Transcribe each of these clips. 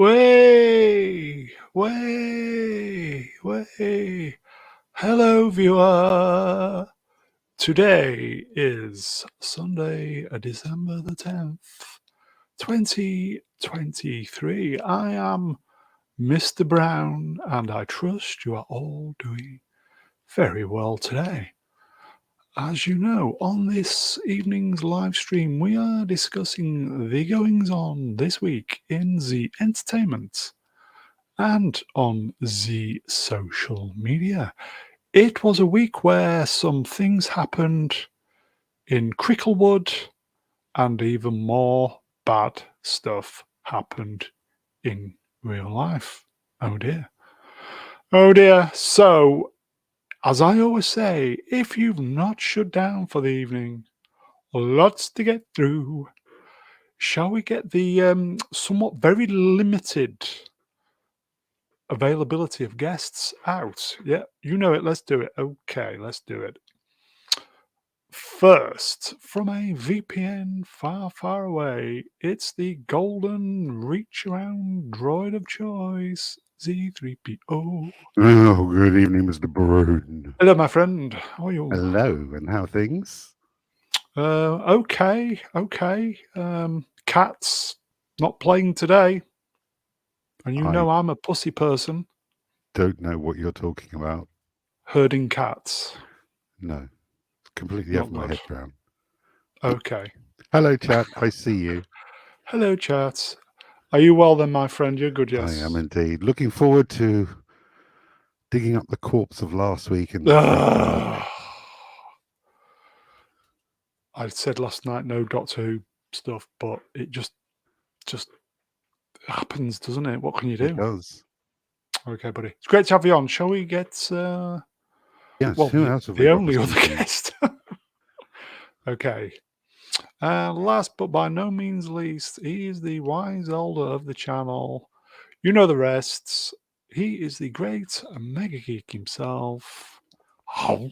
Way, way, way. Hello, viewer. Today is Sunday, December the 10th, 2023. I am Mr. Brown, and I trust you are all doing very well today. As you know, on this evening's live stream, we are discussing the goings on this week in the entertainment and on the social media. It was a week where some things happened in Cricklewood and even more bad stuff happened in real life. Oh dear. Oh dear. So, as I always say, if you've not shut down for the evening, lots to get through. Shall we get the somewhat very limited availability of guests out? Yeah, you know it. Let's do it. Okay, let's do it. First, from a VPN far, far away, it's the golden reach around droid of choice, Z3PO. Oh, good evening, Mr. Brown. Hello, my friend. How are you? Hello, and how things? Okay. Cats not playing today. And you know I'm a pussy person. Don't know what you're talking about. Herding cats. No, it's completely Not off my good. head, Brown. Okay. Hello, chat. I see you. Hello, chat. Are you well then, my friend? You're good, yes? I am indeed. Looking forward to digging up the corpse of last week and I said last night no Doctor Who stuff, but it just happens, doesn't it? What can you do? It does. Okay, buddy. It's great to have you on. Shall we get Yes, well, who else have we the got only this other evening? guest? Okay. Last but by no means least, he is the wise elder of the channel. You know the rest. He is the great mega geek himself. How?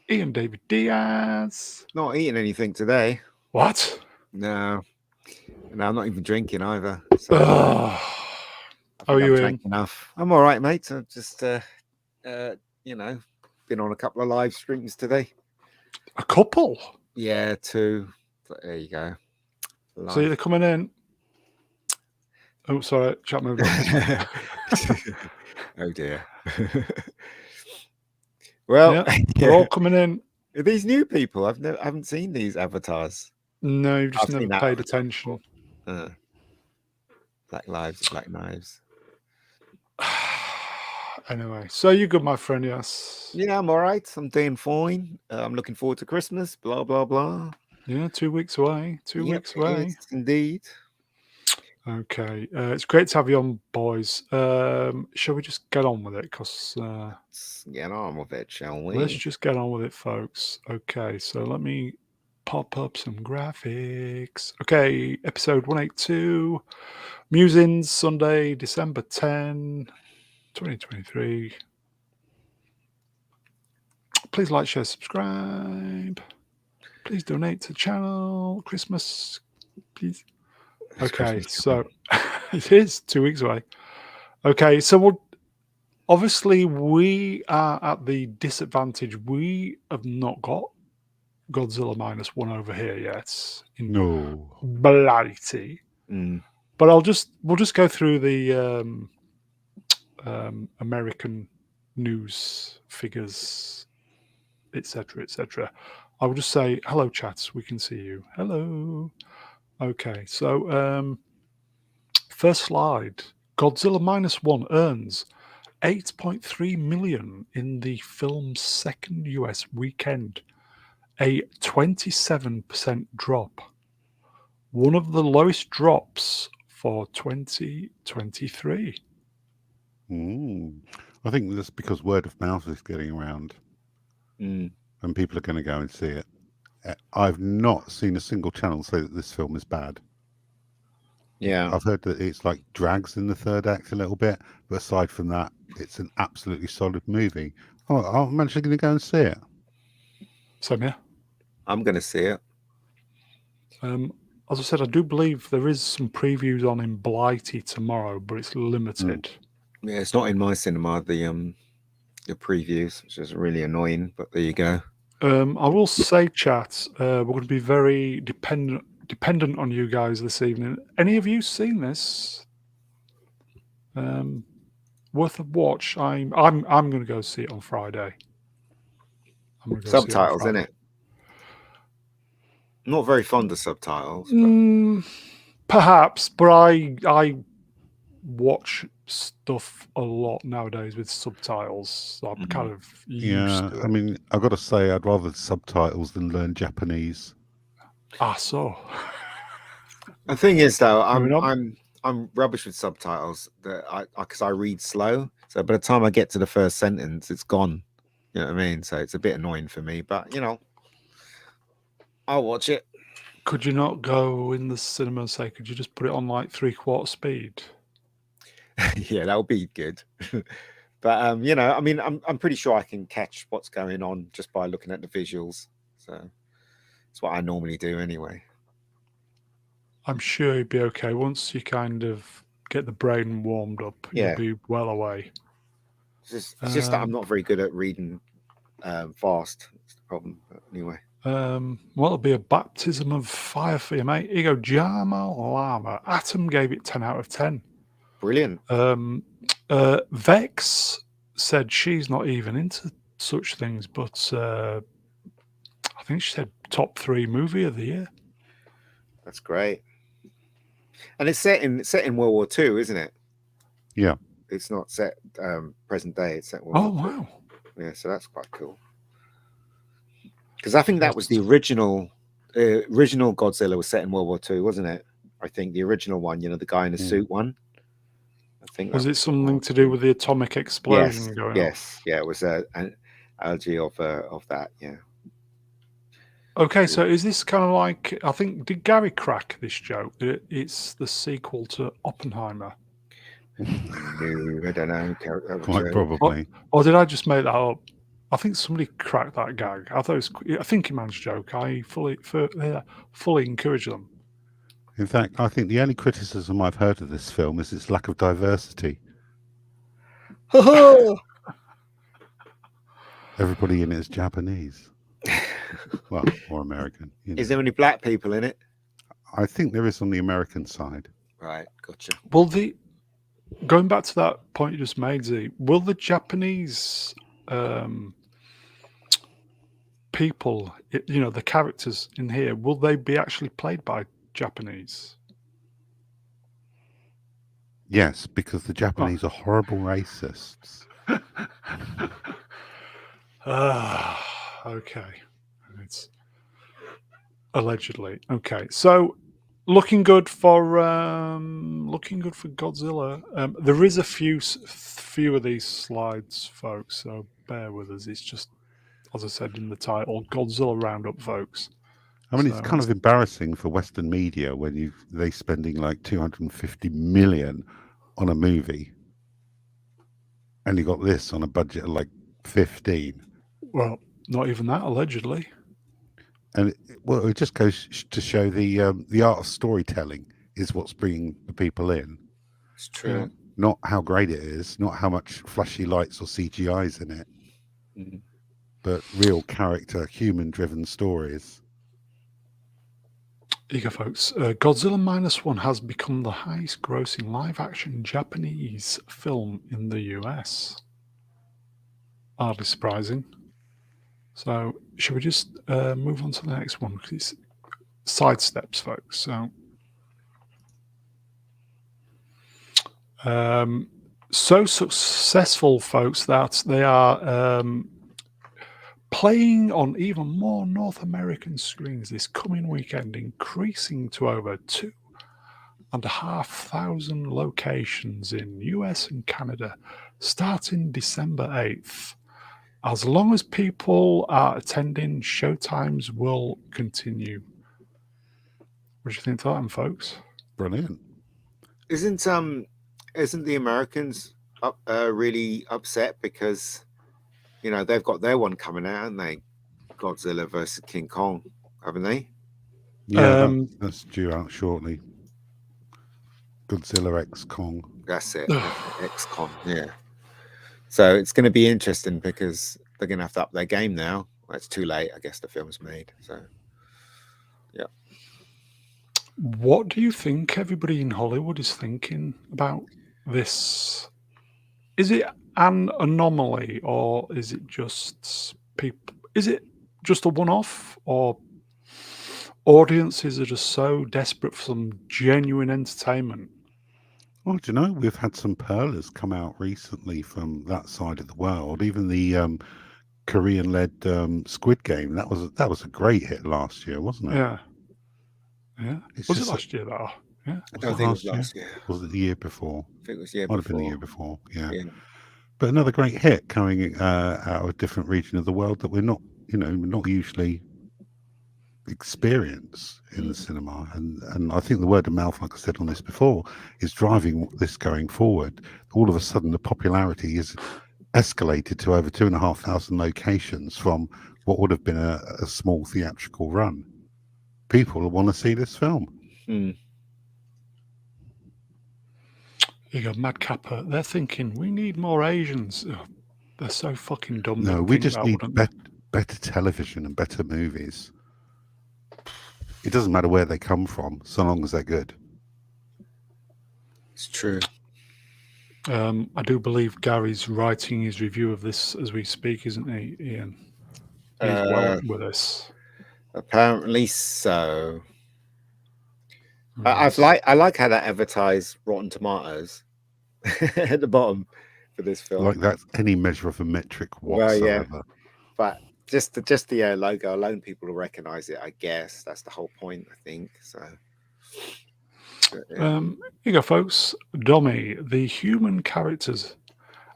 Ian David Diaz. Not eating anything today. What? No, I'm not even drinking either. So How are you in? Enough. I'm all right, mate. I've just, been on a couple of live streams today. A couple? Yeah, 2. But there you go. Live. So you're coming in. Oh, sorry, chat moved on. Oh dear. Well, yeah, they're all coming in. Are these new people? I haven't seen these avatars. No, you've just never paid attention. Black lives, black knives. Anyway, so you good, my friend? Yes. Yeah, I'm all right. I'm doing fine. I'm looking forward to Christmas. Blah blah blah. Yeah, 2 weeks away. 2 weeks away. Yes, indeed. Okay, it's great to have you on, boys. Shall we just get on with it? Because let's get on with it, shall we? Let's just get on with it, folks. Okay, so let me pop up some graphics. Okay, episode 182, Musings, Sunday, December 10, 2023. Please like, share, subscribe. Please donate to the channel. Christmas, please. Okay, so it is 2 weeks away. Okay, so obviously we are at the disadvantage. We have not got Godzilla -1 over here yet. No. Blighty. But we'll just go through the American news figures, etc., etc. I will just say hello, chats. We can see you. Hello. Okay, so first slide. Godzilla -1 earns 8.3 million in the film's second US weekend, a 27% drop. One of the lowest drops for 2023. I think that's because word of mouth is getting around. And people are going to go and see it. I've not seen a single channel say that this film is bad. Yeah. I've heard that it's like drags in the third act a little bit, but aside from that, it's an absolutely solid movie. Oh, I'm actually going to go and see it. Same here. I'm going to see it. as I said, I do believe there is some previews on in Blighty tomorrow, but it's limited. Yeah, it's not in my cinema, the previews, which is really annoying, but there you go. I will say, chat, we're going to be very dependent on you guys this evening. Any of you seen this? Worth a watch. I'm going to go see it on Friday. I'm going to go Subtitles, see it on isn't it? I'm not very fond of subtitles. Perhaps, but I watch stuff a lot nowadays with subtitles. So I'm kind of used to it. I mean, I've got to say, I'd rather subtitles than learn Japanese. So The thing is, though, moving on. I'm rubbish with subtitles. Because I read slow, so by the time I get to the first sentence, it's gone. You know what I mean? So it's a bit annoying for me, but I'll watch it. Could you not go in the cinema and say, could you just put it on like 3/4 speed? Yeah, that would be good. But I mean, I'm pretty sure I can catch what's going on just by looking at the visuals. So that's what I normally do anyway. I'm sure you'd be okay once you kind of get the brain warmed up. Yeah. You'll be well away. It's just that I'm not very good at reading fast. That's the problem. But anyway. Well, it'll be a baptism of fire for you, mate. Here you go, Jamal Lama. Atom gave it 10 out of 10. Brilliant. Vex said she's not even into such things, but I think she said top 3 movie of the year. That's great. And it's set in World War II, isn't it? Yeah. It's not set present day. It's set World War II. Wow. Yeah, so that's quite cool. Because I think that was the original Godzilla was set in World War II, wasn't it? I think the original one, the guy in the suit one. I think was it something to do with the atomic explosion going off? Yeah, it was an analogy of that. Yeah. Okay, so is this kind of like, I think, did Gary crack this joke? It's the sequel to Oppenheimer. No, I don't know. Quite probably. Or did I just make that up? I think somebody cracked that gag. I thought it was a thinking man's joke. I fully encourage them. In fact, I think the only criticism I've heard of this film is its lack of diversity. Everybody in it is Japanese. Well, or American. Is there any black people in it? I think there is on the American side. Right, gotcha. Well, going back to that point you just made, Z, will the Japanese people, the characters in here, will they be actually played by Japanese? Yes, because the Japanese are horrible racists. Okay. It's allegedly. Okay. So looking good for Godzilla. There is a few of these slides, folks, so bear with us. It's just, as I said in the title, Godzilla Roundup, folks. I mean, it's kind of embarrassing for Western media when they spending like 250 million on a movie, and you got this on a budget of like 15. Well, not even that, allegedly. And it just goes to show the art of storytelling is what's bringing the people in. It's true. Yeah. Not how great it is, not how much flashy lights or CGI's in it, but real character, human-driven stories. Here you go, folks. Godzilla -1 has become the highest-grossing live-action Japanese film in the US. Hardly surprising. So, should we just move on to the next one? Because it's sidesteps, folks. So successful, folks, that they are playing on even more North American screens this coming weekend, increasing to over 2,500 locations in US and Canada, starting December 8th. As long as people are attending, showtimes will continue. What do you think of that, folks? Brilliant. Isn't the Americans really upset because they've got their one coming out, haven't they? Godzilla versus King Kong, haven't they? Yeah, that's due out shortly. Godzilla X Kong. That's it. X-Con. Yeah. So it's going to be interesting because they're going to have to up their game now. Well, it's too late. I guess the film's made. So, yeah. What do you think everybody in Hollywood is thinking about this? Is it an anomaly, or is it just people? Is it just a one-off, or audiences are just so desperate for some genuine entertainment? Well, do you know, we've had some pearlers come out recently from that side of the world. Even the Korean-led Squid Game, that was a great hit last year, wasn't it? Yeah, yeah. It's Was it just last year though? Yeah. I don't think it was last year. Was it the year before? I think it was the year Might have been the before. year before. Yeah. Yeah. But another great hit coming out of a different region of the world that we're not, not usually experience in the cinema. And I think the word of mouth, like I said on this before, is driving this going forward. All of a sudden, the popularity is escalated to over 2,500 locations from what would have been a small theatrical run. People want to see this film. You go, Madcapper. They're thinking we need more Asians. Oh, they're so fucking dumb. No, we just need better television and better movies. It doesn't matter where they come from, so long as they're good. It's true. I do believe Gary's writing his review of this as we speak, isn't he, Ian? He's well with us. Apparently so. Yes. I like how that advertised Rotten Tomatoes at the bottom for this film. Like that's any measure of a metric whatsoever. Well, yeah. But just the logo alone, people will recognize it. I guess that's the whole point. I think so. Here you go, folks. Dommy, the human characters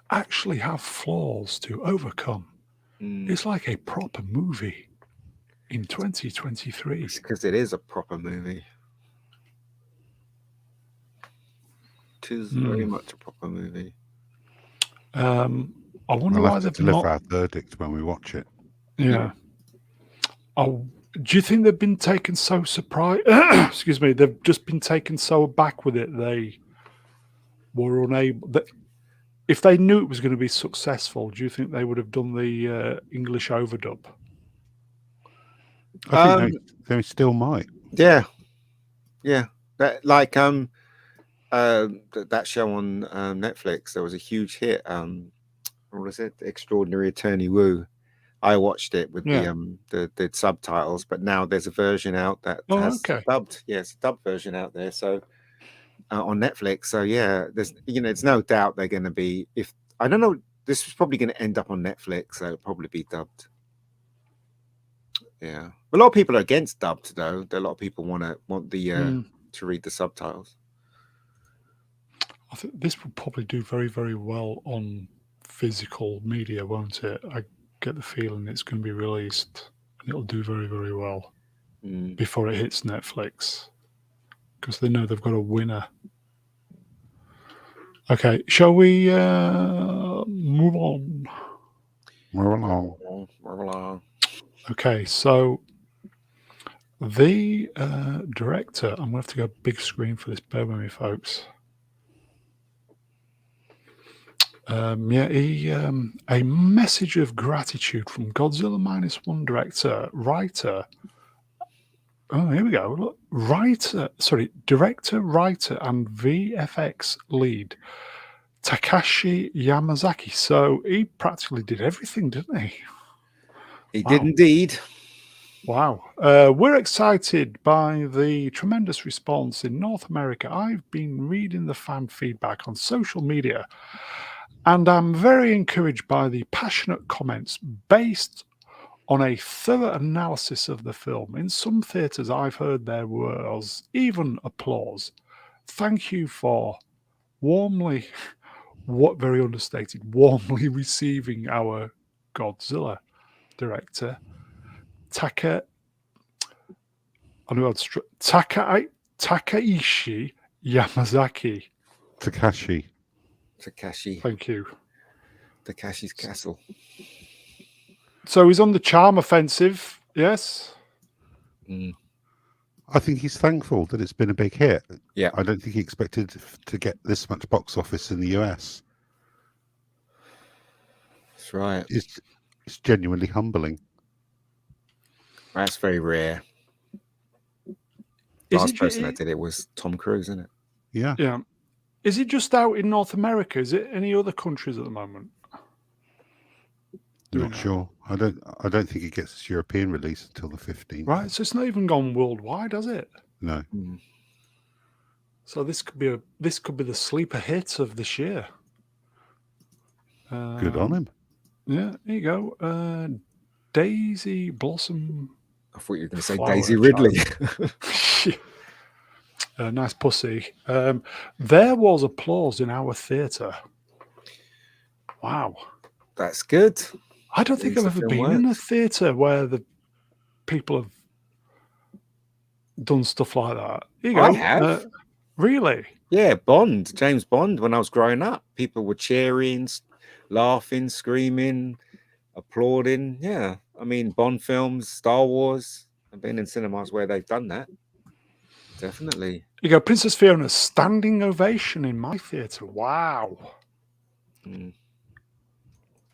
actually have flaws to overcome. It's like a proper movie in 2023. It's because it is a proper movie. It is very much a proper movie. I wonder why they've deliver our verdict when we watch it. Yeah. Oh, do you think they've been taken so surprised? Excuse me. They've just been taken so aback with it. They were unable. If they knew it was going to be successful, do you think they would have done the English overdub? I think they still might. Yeah. That like that show on Netflix. There was a huge hit. What was it? Extraordinary Attorney Woo. I watched it with the subtitles, but now there's a version out that has dubbed. Yeah, it's a dubbed version out there. So on Netflix. So yeah, there's it's no doubt they're going to be. If I don't know, this is probably going to end up on Netflix. So it'll probably be dubbed. Yeah, a lot of people are against dubbed though. A lot of people want the to read the subtitles. I think this will probably do very, very well on physical media, won't it? I get the feeling it's going to be released and it'll do very, very well before it hits Netflix because they know they've got a winner. Okay, shall we move on? Move along. Okay, so the director, I'm going to have to go big screen for this, bear with me, folks. A message of gratitude from Godzilla -1 writer. Oh, here we go. Look, director, writer, and VFX lead Takashi Yamazaki. So he practically did everything, didn't he? He did indeed. Wow. We're excited by the tremendous response in North America. I've been reading the fan feedback on social media, and I'm very encouraged by the passionate comments based on a thorough analysis of the film. In some theatres, I've heard there was even applause. Thank you for warmly receiving our Godzilla director, Takaishi Yamazaki. Takashi. Thank you. Takashi's Castle. So he's on the charm offensive, yes? I think he's thankful that it's been a big hit. Yeah. I don't think he expected to get this much box office in the US. That's right. It's genuinely humbling. That's very rare. Is Last it, person that did it was Tom Cruise, isn't it? Yeah. yeah. Is it just out in North America? Is it any other countries at the moment? Not sure. I don't think it gets its European release until the 15th. Right, so it's not even gone worldwide, has it? No. So this could be the sleeper hit of this year. Good on him. Yeah, there you go. Daisy Blossom. I thought you were going to say Flower Daisy Ridley. Nice pussy. There was applause in our theatre. Wow. That's good. I don't think I've ever been in a theatre where the people have done stuff like that. Here you go. I have. Really? Yeah, Bond, James Bond. When I was growing up, people were cheering, laughing, screaming, applauding. Yeah, I mean, Bond films, Star Wars. I've been in cinemas where they've done that. Definitely. You go, Princess Fiona's standing ovation in my theatre. Wow.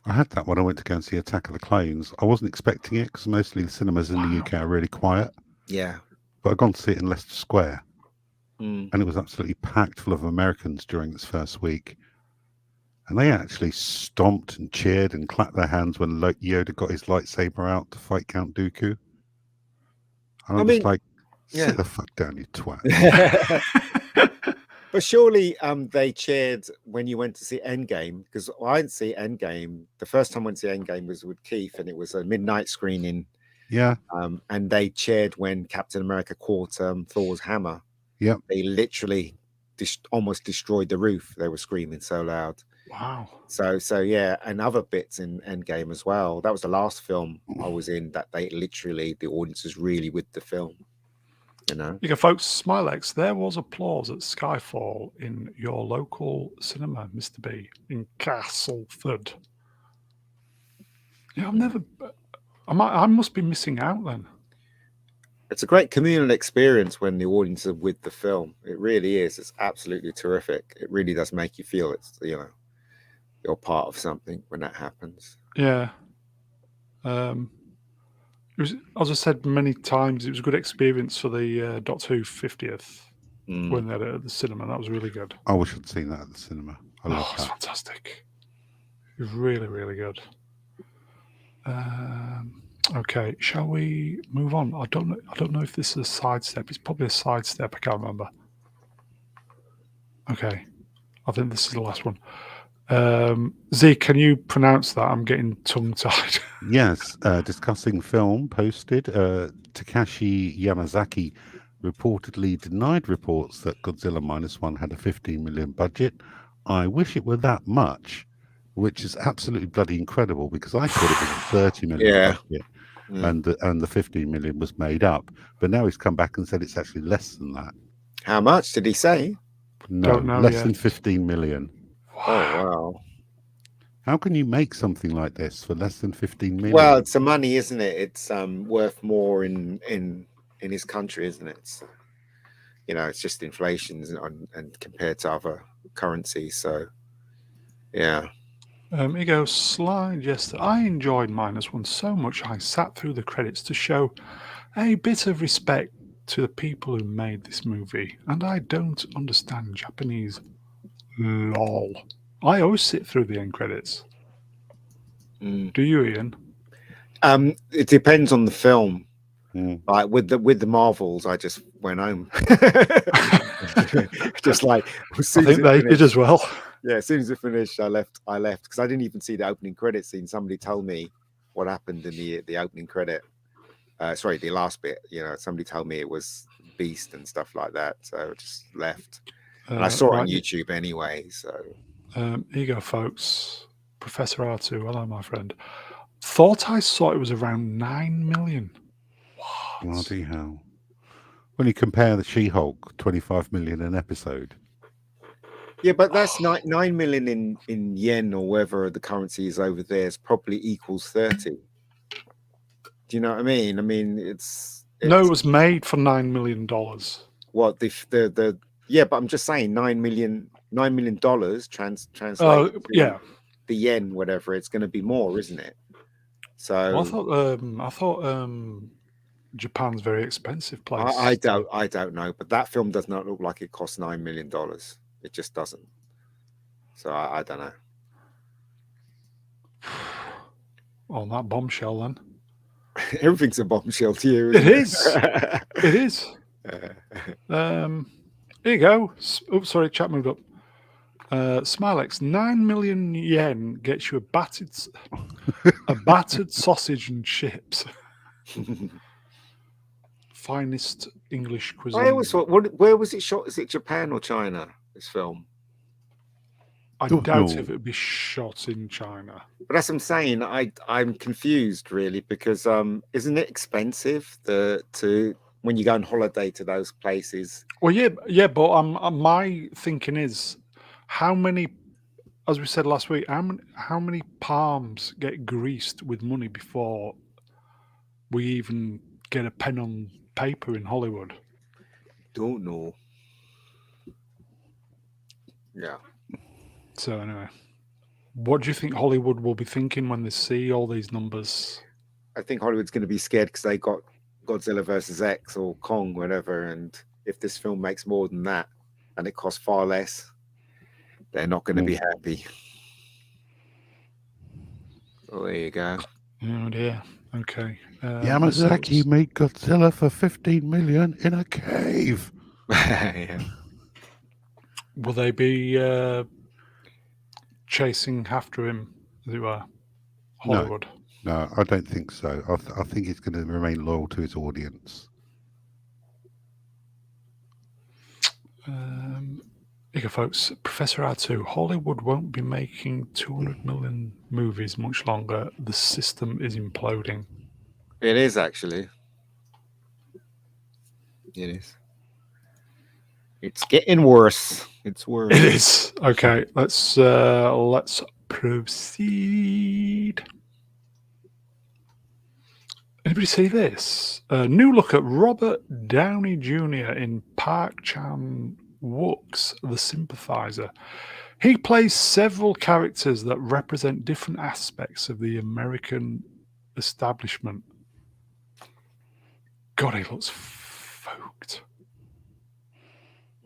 I had that when I went to go and see Attack of the Clones. I wasn't expecting it because mostly the cinemas in the UK are really quiet. Yeah. But I'd gone to see it in Leicester Square. Mm. And it was absolutely packed full of Americans during its first week. And they actually stomped and cheered and clapped their hands when Yoda got his lightsaber out to fight Count Dooku. And I'm just like, sit the fuck down, you twat. But surely they cheered when you went to see Endgame, because I didn't see Endgame. The first time I went to see Endgame was with Keith, and it was a midnight screening. Yeah. And they cheered when Captain America caught Thor's hammer. Yep. They literally almost destroyed the roof. They were screaming so loud. Wow. So yeah, and other bits in Endgame as well. That was the last film I was in that they literally, the audience was really with the film. You know? You go, folks, Smilex, there was applause at Skyfall in your local cinema, Mr. B, in Castleford. Yeah, I've never... I must be missing out then. It's a great communal experience when the audience are with the film. It really is. It's absolutely terrific. It really does make you feel it's, you know, you're part of something when that happens. Yeah. It was, as I said many times, it was a good experience for the Doctor Who 50th when they had it at the cinema. That was really good. I wish I'd seen that at the cinema. I love that. It's fantastic. It was really, really good. Okay, shall we move on? I don't know if this is a sidestep. It's probably a sidestep. I can't remember. Okay, I think this is the last one. Z, can you pronounce that? I'm getting tongue-tied. Yes, discussing film posted. Takashi Yamazaki reportedly denied reports that Godzilla -1 had a 15 million budget. I wish it were that much, which is absolutely bloody incredible because I thought it was a 30 million budget. And the 15 million was made up, but now he's come back and said it's actually less than that. How much did he say? No, less than 15 million. Wow. Oh wow! How can you make something like this for less than 15 million? Well, it's the money, isn't it? It's worth more in his country, isn't it? It's, you know, it's just inflation and compared to other currencies. So, yeah. Here goes slide. Yes, I enjoyed -1 so much I sat through the credits to show a bit of respect to the people who made this movie. And I don't understand Japanese. Lol. I always sit through the end credits. Do you, Ian? It depends on the film. Like with the Marvels, I just went home. Just like I think they did as well. Yeah, as soon as it finished, I left because I didn't even see the opening credit scene. Somebody told me what happened in the opening credit. Sorry, the last bit. You know, somebody told me it was Beast and stuff like that. So I just left. And I saw it on YouTube anyway. So here you go, folks. Professor R2, hello, my friend. Thought I saw it was around 9 million. What? Bloody hell. When you compare the She-Hulk, 25 million an episode. Yeah, but that's 9 million in yen or whatever the currency is over there is probably equals 30. Do you know what I mean? I mean, it's No, it was made for $9 million. What the yeah, but I'm just saying $9 million translated to Yeah. the yen, whatever. It's going to be more, isn't it? So Well, I thought Japan's a very expensive place. I don't know, but that film does not look like it cost $9 million. It just doesn't. So I don't know. On that bombshell, then. Everything's a bombshell to you. It Isn't is. It is. Here you go. Oops, sorry, chat moved up. Smilex, 9 million yen gets you a battered sausage and chips. Finest English cuisine. I always thought, where was it shot? Is it Japan or China? This film? I doubt if it would be shot in China. But that's what I'm saying. I'm confused really because isn't it expensive to when you go on holiday to those places? Well, yeah, but my thinking is how many, as we said last week, how many palms get greased with money before we even get a pen on paper in Hollywood? Don't know. Yeah. So anyway, what do you think Hollywood will be thinking when they see all these numbers? I think Hollywood's going to be scared because they got Godzilla versus X or Kong, whatever, and if this film makes more than that and it costs far less, they're not going to be happy. Oh, there you go. Oh dear. Okay. Yamazaki made Godzilla for 15 million in a cave. Yeah. Will they be chasing after him, as it were, Hollywood? No, I don't think so. I think he's going to remain loyal to his audience. Here you go, folks. Professor R2, Hollywood won't be making 200 million movies much longer. The system is imploding. It is actually. It is. It's getting worse. It's worse. It is. Okay, let's proceed. Anybody see this? A new look at Robert Downey Jr. in Park Chan-wook's The Sympathizer. He plays several characters that represent different aspects of the American establishment. God, he looks folked.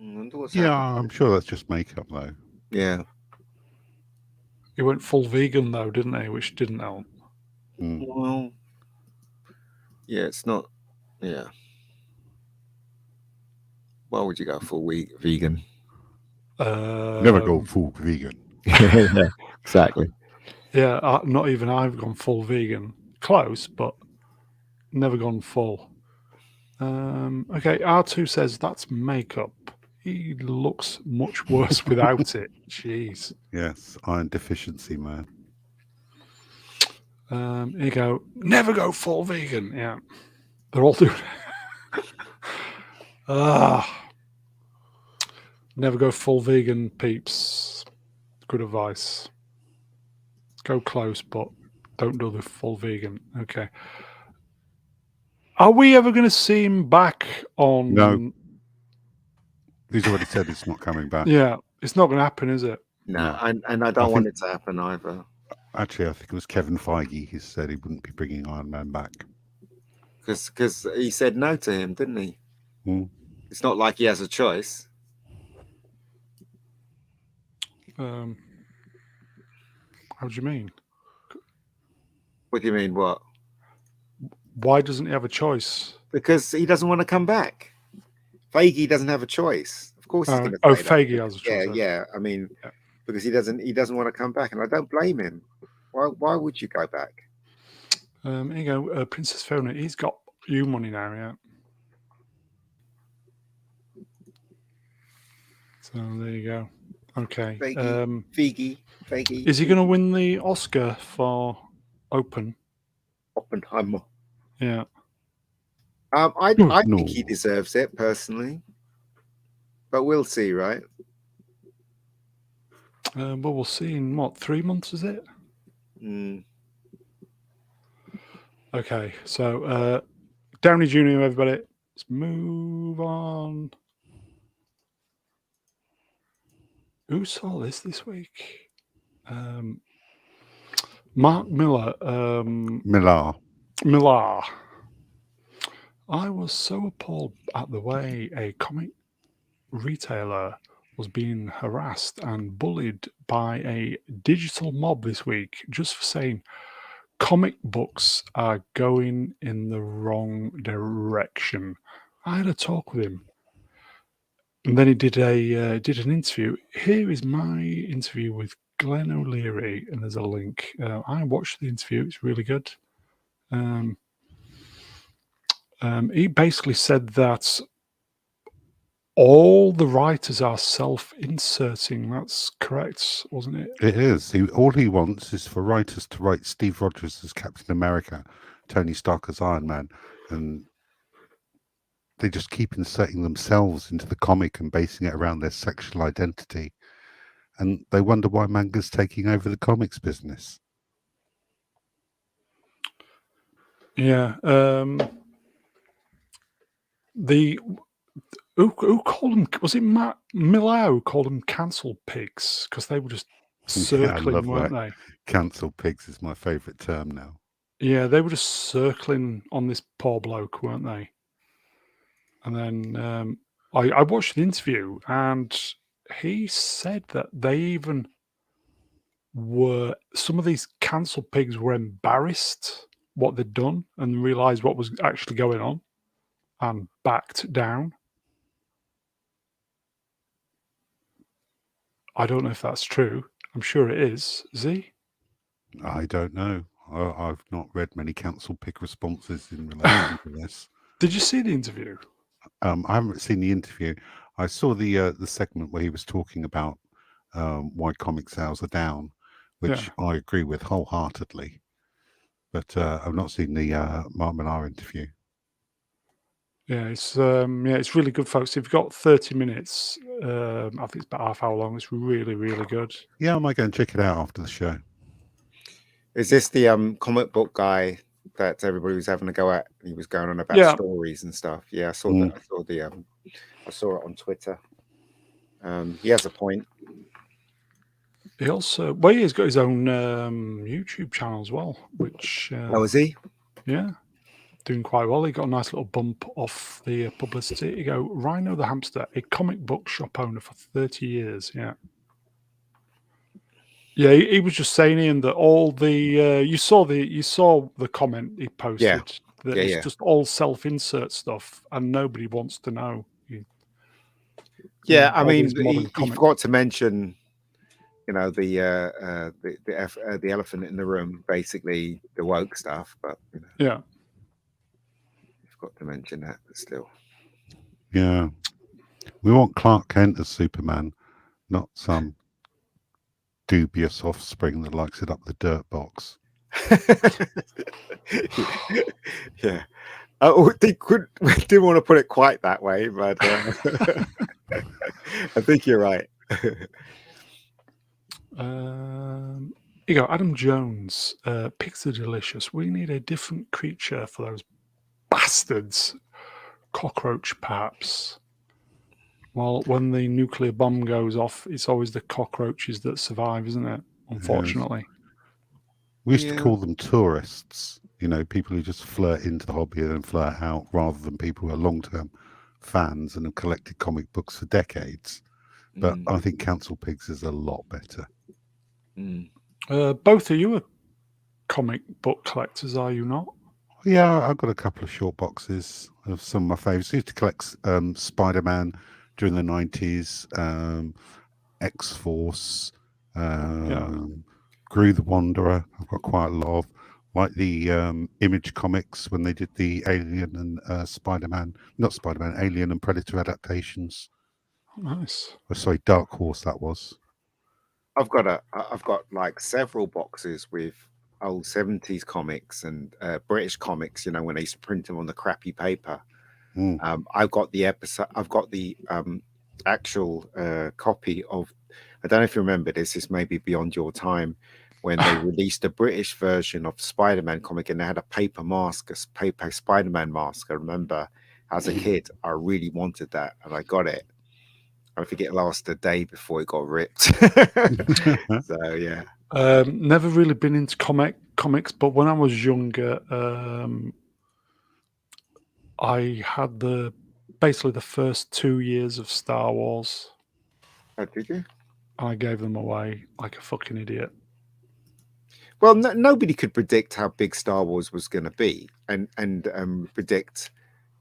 I'm sure that's just makeup, though. Yeah. He went full vegan, though, didn't he? Which didn't help. Well, yeah, it's not. Yeah. Why would you go full vegan? Never go full vegan. Yeah, exactly. Yeah, not even I've gone full vegan. Close, but never gone full. Okay, R2 says that's makeup. He looks much worse without it. Jeez. Yes, iron deficiency, man. Here you go. Never go full vegan. Yeah. They're all doing never go full vegan, peeps. Good advice. Go close, but don't do the full vegan. Okay. Are we ever going to see him back on... No. He's already said it's not coming back. Yeah, it's not going to happen, is it? No, and I don't want it to happen either. Actually, I think it was Kevin Feige who said he wouldn't be bringing Iron Man back. Because he said no to him, didn't he? It's not like he has a choice. How do you mean? What do you mean, what? Why doesn't he have a choice? Because he doesn't want to come back. Feige doesn't have a choice. Of course he's going to say Feige that. has a choice. Yeah. I mean, because he doesn't want to come back, and I don't blame him. Why would you go back? Here you go, Princess Fiona. He's got you money now, yeah. So there you go. Okay. Feige. Is he going to win the Oscar for Oppenheimer? Yeah. I think he deserves it personally, but we'll see, right? Well, we'll see in what, 3 months, is it? Okay, so Downey Jr., everybody. Let's move on. Who saw this week? Mark Miller. Millar. I was so appalled at the way a comic retailer was being harassed and bullied by a digital mob this week just for saying comic books are going in the wrong direction. I had a talk with him, and then he did an interview. Here is my interview with Glenn O'Leary, and there's a link. I watched the interview; it's really good. He basically said that all the writers are self-inserting. That's correct, wasn't it? It is. All he wants is for writers to write Steve Rogers as Captain America, Tony Stark as Iron Man, and they just keep inserting themselves into the comic and basing it around their sexual identity. And they wonder why manga's taking over the comics business. Yeah. Who called them? Was it Matt Miller who called them cancel pigs? Because they were just circling, weren't they? Cancel pigs is my favourite term now. Yeah, they were just circling on this poor bloke, weren't they? And then I watched the interview, and he said that they even were, some of these cancel pigs were embarrassed what they'd done and realised what was actually going on and backed down. I don't know if that's true. I'm sure it is. Is he? I don't know. I've not read many cancel pig responses in relation to this. Did you see the interview? I haven't seen the interview. I saw the segment where he was talking about why comic sales are down, which I agree with wholeheartedly. But I've not seen the Mark Millar interview. Yeah, it's really good, folks. If you've got 30 minutes, I think it's about half hour long. It's really, really good. Yeah, I might go and check it out after the show. Is this the comic book guy that everybody was having a go at? He was going on about stories and stuff. Yeah, I saw that. I saw it on Twitter. He has a point. He also, he's got his own YouTube channel as well, which is he? Yeah, doing quite well. He got a nice little bump off the publicity. You go, Rhino the Hamster, a comic book shop owner for 30 years. Yeah. Yeah, he was just saying, Ian, that all the you saw the comment he posted that it's just all self-insert stuff and nobody wants to know. I mean, he forgot to mention, the elephant in the room, basically the woke stuff, but he forgot to mention that, but still. Yeah, we want Clark Kent as Superman, not some dubious offspring that likes it up the dirt box. Yeah. They didn't want to put it quite that way, but I think you're right. You go, Adam Jones. Pigs are delicious. We need a different creature for those bastards. Cockroach, perhaps. Well, when the nuclear bomb goes off, it's always the cockroaches that survive, isn't it? Unfortunately. We used to call them tourists, people who just flirt into the hobby and then flirt out, rather than people who are long-term fans and have collected comic books for decades. But I think Cancel Pigs is a lot better. Both of you are comic book collectors, are you not? Yeah, I've got a couple of short boxes of some of my favourites. I used to collect Spider-Man during the 90s, X-Force, Gru the Wanderer. I've got quite a lot of, like the Image comics when they did the Alien and Alien and Predator adaptations. Oh, nice. Oh, sorry, Dark Horse that was. I've got like several boxes with old 70s comics and British comics, when they used to print them on the crappy paper. I've got the actual copy of, I don't know if you remember this may be beyond your time, when they released a British version of Spider-Man comic, and they had a paper mask, a paper Spider-Man mask. I remember as a kid, I really wanted that, and I got it. I think it lasted a day before it got ripped. So yeah. Never really been into comics, but when I was younger, I had basically the first 2 years of Star Wars. Oh, did you? I gave them away like a fucking idiot. Well, nobody could predict how big Star Wars was going to be, and predict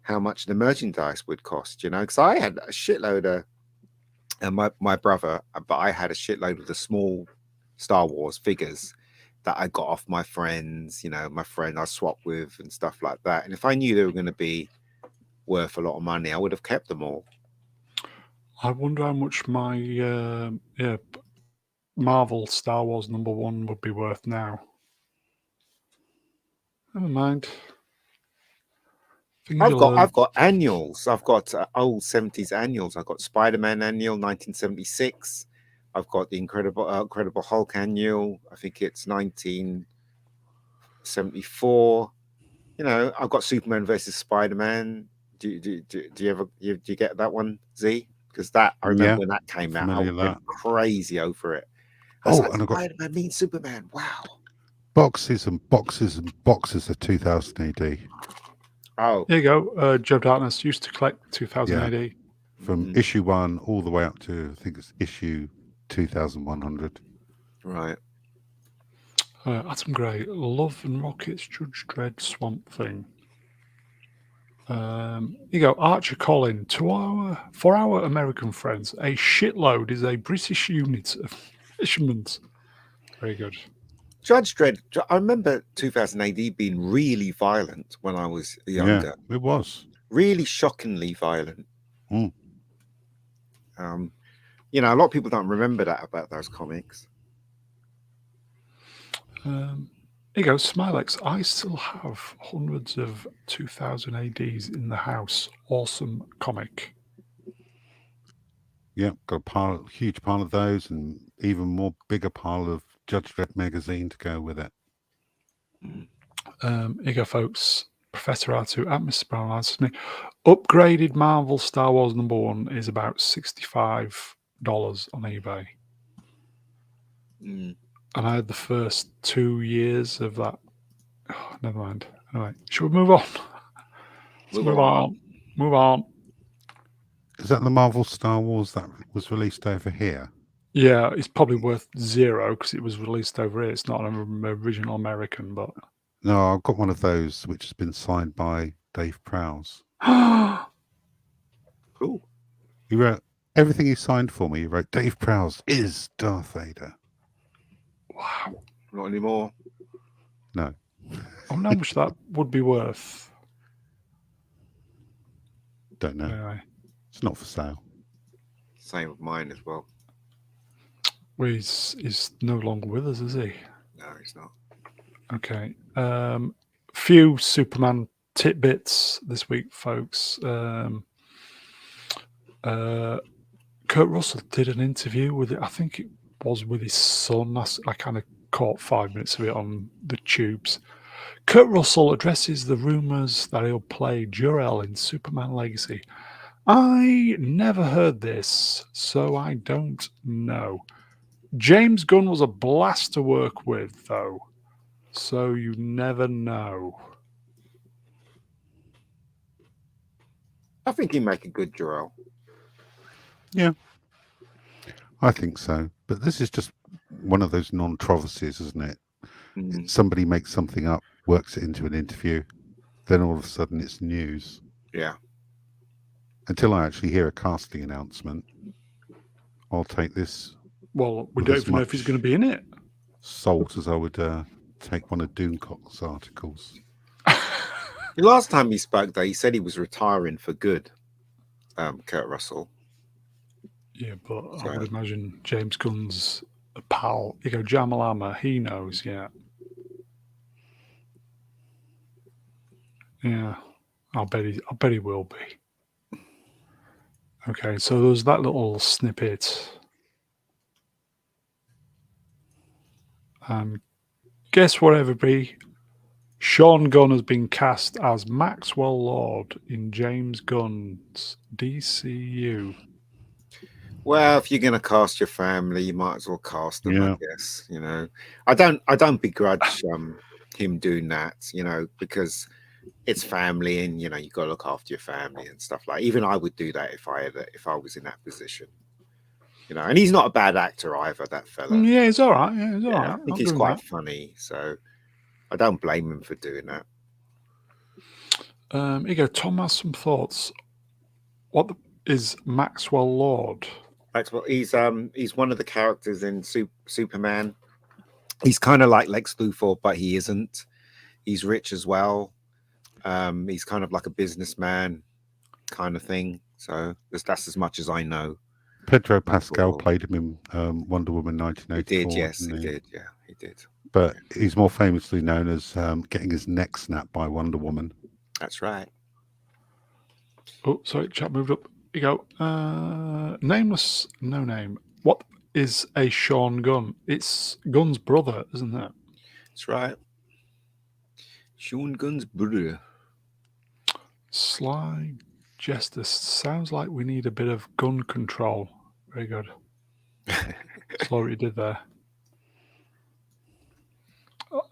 how much the merchandise would cost. You know, because I had a shitload of, and my brother, but I had a shitload of the small Star Wars figures that I got off my friends. You know, my friend I swapped with and stuff like that. And if I knew they were going to be worth a lot of money, I would have kept them all. I wonder how much my Marvel Star Wars #1 would be worth now. Never mind. I've got annuals. I've got old 70s annuals. I've got Spider-Man annual 1976. I've got the Incredible Hulk annual. I think it's 1974. You know, I've got Superman versus Spider-Man. Do you get that one, Z? Because that I remember when that came out, I went crazy over it. I was like, and I got Spider-Man meets Superman. Wow. boxes and boxes and boxes of 2000 AD. Oh, there you go. Joe Darkness used to collect 2000 AD. From issue 1 all the way up to, I think it's issue 2100. Right. Atom Grey, Love and Rockets, Judge Dredd, Swamp Thing. You go, Archer Colin, for our American friends, a shitload is a British unit of measurements. Very good. Judge Dredd, I remember 2000 AD being really violent when I was younger. Yeah, it was. Really shockingly violent. Mm. You know, a lot of people don't remember that about those comics. Here you go, Smilex. I still have hundreds of 2000 ADs in the house. Awesome comic. Yeah, got a huge pile of those, and even more bigger pile of Judge Dredd magazine to go with it. Here you go, folks. Professor R2 at Mr. Brown answers me. Upgraded Marvel Star Wars #1 is about $65 on eBay. And I had the first 2 years of that. Oh, never mind. Anyway, should we move on? Move on. Is that the Marvel Star Wars that was released over here? Yeah, it's probably worth 0 because it was released over here. It's not an original American, but... No, I've got one of those which has been signed by Dave Prowse. Cool. He wrote everything he signed for me. He wrote, Dave Prowse is Darth Vader. Wow. Not anymore. No. I wonder how much that would be worth. Don't know. Anyway. It's not for sale. Same with mine as well. Well, he's no longer with us, is he? No, he's not. Okay. Few Superman tidbits this week, folks. Kurt Russell did an interview with it. I think it was with his son. I kind of caught 5 minutes of it on the tubes. Kurt Russell addresses the rumours that he'll play Jor-El in Superman Legacy. I never heard this, so I don't know. James Gunn was a blast to work with, though. So you never know. I think he'd make a good Jor-El. Yeah. I think so. But this is just one of those non-controversies, isn't it? Somebody makes something up, works it into an interview, then all of a sudden it's news. Yeah. Until I actually hear a casting announcement, I'll take this. Well, we don't even know if he's going to be in it. Salt as I would take one of Doomcock's articles. The last time he spoke, though, he said he was retiring for good, Kurt Russell. Yeah, but I would imagine James Gunn's a pal. You go, Jamal Hammer, he knows, yeah. Yeah, I'll bet he will be. Okay, so there's that little snippet. And guess what, everybody? Sean Gunn has been cast as Maxwell Lord in James Gunn's DCU. Well, if you're going to cast your family, you might as well cast them, Yeah. I guess. You know, I don't begrudge him doing that. You know, because it's family, and you know, you got to look after your family and stuff like. Even I would do that if I was in that position. You know, and he's not a bad actor either. That fella. Yeah, he's all right. Yeah, he's all Yeah, right. I think I'm he's doing quite that. funny, so I don't blame him for doing that. Here you go. Tom has some thoughts. What is Maxwell Lord? Maxwell, he's one of the characters in Superman. He's kind of like Lex Luthor, but he isn't. He's rich as well. He's kind of like a businessman kind of thing. So that's as much as I know. Pedro Pascal played him in Wonder Woman He 1984. did, yes, he did. Yeah, he did. But he's more famously known as getting his neck snapped by Wonder Woman. That's right. Oh, sorry, chat moved up. Here you go. Nameless, no name. What is a Sean Gunn? It's Gunn's brother, isn't it? That's right. Sean Gunn's brother. Sly Jester. Sounds like we need a bit of gun control. Very good. That's what you did there.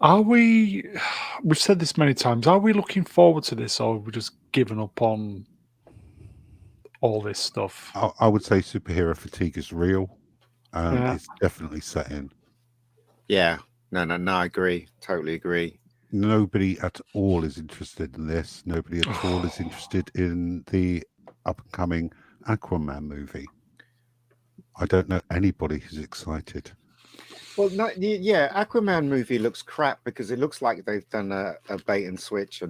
Are we've said this many times, are we looking forward to this, or are we just giving up on all this stuff? I would say superhero fatigue is real. It's definitely set in. Yeah. No, I agree. Totally agree. Nobody at all is interested in this. Nobody at all is interested in the upcoming Aquaman movie. I don't know anybody who's excited. Well, no, yeah, Aquaman movie looks crap because it looks like they've done a bait and switch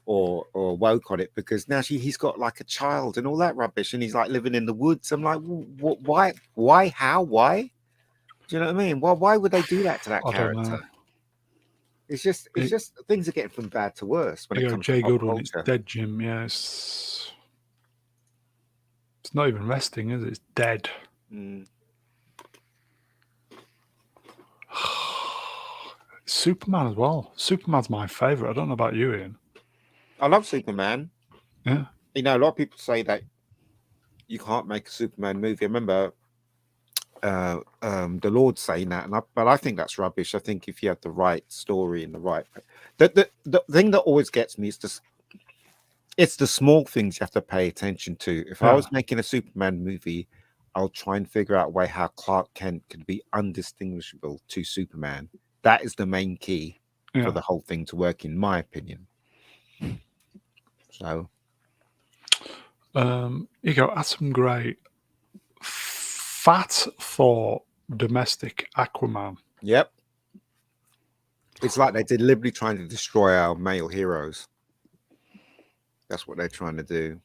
or woke on it, because now he's got like a child and all that rubbish, and he's like living in the woods. I'm like, why, how, why? Do you know what I mean? Why would they do that to that character? It's just things are getting from bad to worse when it comes Jay to pop Goodwin, it's culture. dead, Jim. Yeah, it's not even resting, is it? It's dead. Superman as well. Superman's my favorite. I don't know about you, Ian. I love Superman. Yeah. You know, a lot of people say that you can't make a Superman movie. I remember the Lord saying that, but I think that's rubbish. I think if you have the right story and the right, the thing that always gets me is just, it's the small things you have to pay attention to. If I was making a Superman movie, I'll try and figure out a way how Clark Kent could be undistinguishable to Superman. That is the main key for the whole thing to work, in my opinion. So, you go, Atom Gray. Fat for domestic Aquaman. Yep. It's like they're deliberately trying to destroy our male heroes. That's what they're trying to do.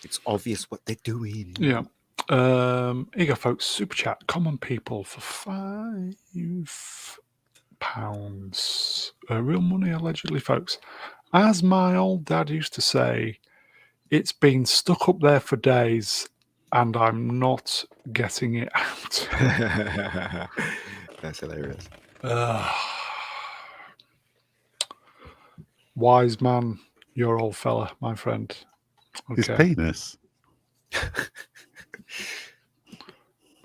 It's obvious what they're doing. Yeah. Here you go, folks. Super chat. Common people for £5. Real money, allegedly, folks. As my old dad used to say, it's been stuck up there for days and I'm not getting it out. That's hilarious. Wise man, you're old fella, my friend. Okay. His penis.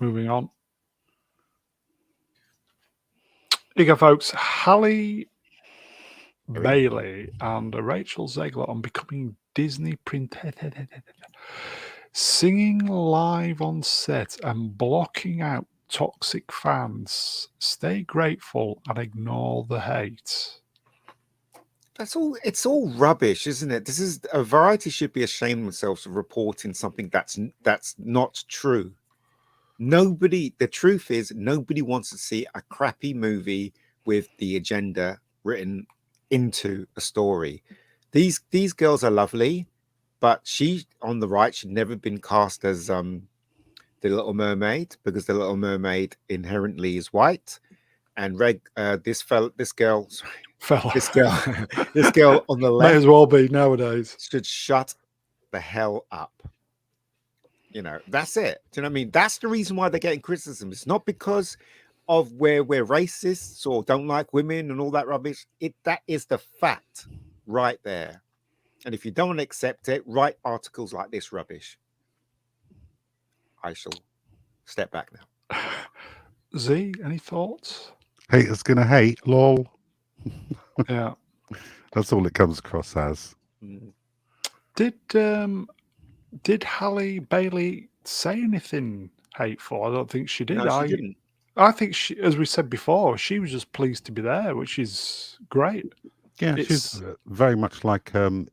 Moving on. Here you go, folks. Halle Bailey and Rachel Zegler on becoming Disney princess, singing live on set and blocking out toxic fans. Stay grateful and ignore the hate. That's all. It's all rubbish, isn't it? This is a Variety should be ashamed of themselves for reporting something that's not true. The truth is, nobody wants to see a crappy movie with the agenda written into a story. These girls are lovely, but she on the right should never been cast as the Little Mermaid, because the Little Mermaid inherently is white, and this girl on the left may as well be nowadays. should shut the hell up. You know, that's it. Do you know what I mean? That's the reason why they're getting criticism. It's not because of where we're racists or don't like women and all that rubbish. That is the fact right there. And if you don't accept it, write articles like this rubbish. I shall step back now. Z, any thoughts? Haters gonna hate, lol. Yeah. That's all it comes across as. Mm. Did Halle Bailey say anything hateful? I don't think she did. No, she didn't. I think she, as we said before, she was just pleased to be there, which is great. Yeah, It's- she's very much like Iman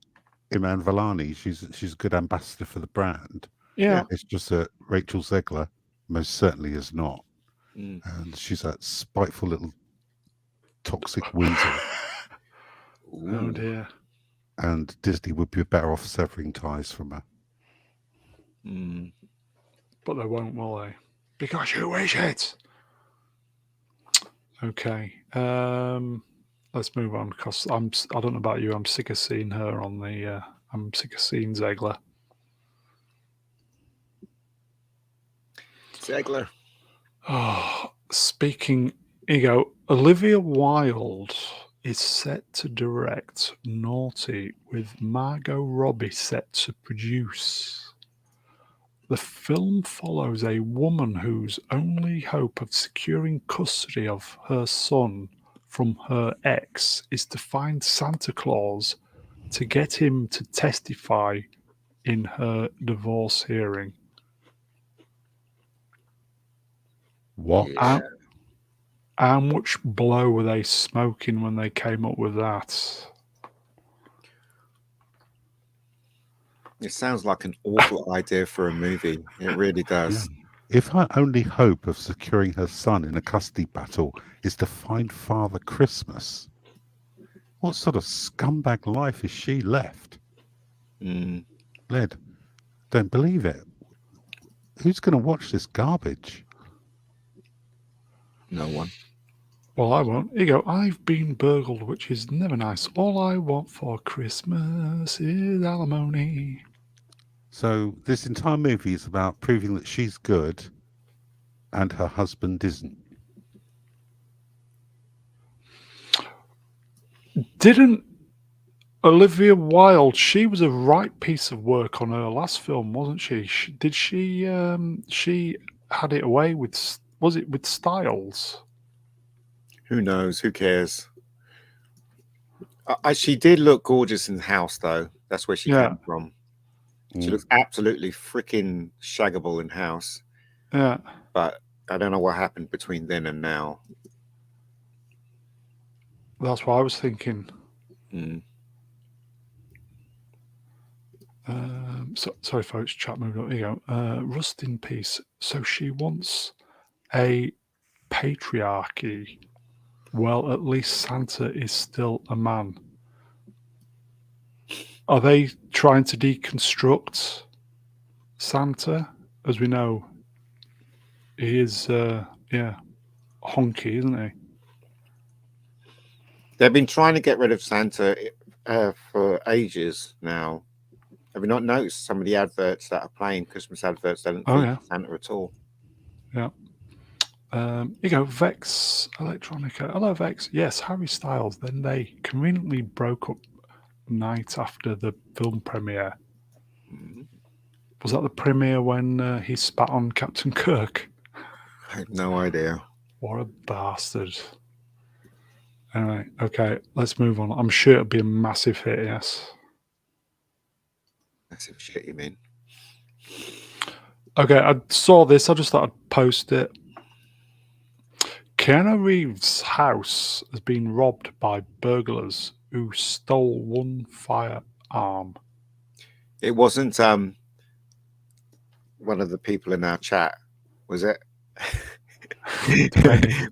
Vellani. She's a good ambassador for the brand. Yeah. It's just that Rachel Zegler most certainly is not. Mm. And she's that spiteful little toxic weasel. Oh Ooh. dear. And Disney would be better off severing ties from her. Mm. But they won't, will they? Because you wish it. Okay. Let's move on because I don't know about you. I'm sick of seeing her on the. I'm sick of seeing Zegler. Zegler. Oh, speaking, Olivia Wilde is set to direct Naughty with Margot Robbie set to produce. The film follows a woman whose only hope of securing custody of her son from her ex is to find Santa Claus to get him to testify in her divorce hearing. What? Yeah. How much blow were they smoking when they came up with that? It sounds like an awful idea for a movie. It really does. If her only hope of securing her son in a custody battle is to find Father Christmas, what sort of scumbag life is she left? Mm. Led, don't believe it. Who's going to watch this garbage? No one. Well, I won't. Here you go. I've been burgled, which is never nice. All I want for Christmas is alimony. So this entire movie is about proving that she's good and her husband isn't. Didn't Olivia Wilde? She was a right piece of work on her last film, wasn't she? Did she? She had it away with. Was it with Styles? Who knows? Who cares? She did look gorgeous in the house, though. That's where she came from. She looks absolutely freaking shaggable in house. Yeah. But I don't know what happened between then and now. That's what I was thinking. Mm. Sorry, folks. Chat moved up. Here you go. Rust in peace. So she wants a patriarchy. Well, at least Santa is still a man. Are they trying to deconstruct Santa? As we know, he is, honky, isn't he? They've been trying to get rid of Santa for ages now. Have you not noticed some of the adverts that are playing, Christmas adverts, don't feature Santa at all? Yeah. Here you go, Vex Electronica. Hello, Vex. Yes, Harry Styles. Then they conveniently broke up night after the film premiere. Mm-hmm. Was that the premiere when he spat on Captain Kirk? I have no idea. What a bastard. Anyway, okay, let's move on. I'm sure it'll be a massive hit, yes. Massive shit, you mean? Okay, I saw this. I just thought I'd post it. Keanu Reeves' house has been robbed by burglars who stole one firearm. It wasn't one of the people in our chat, was it?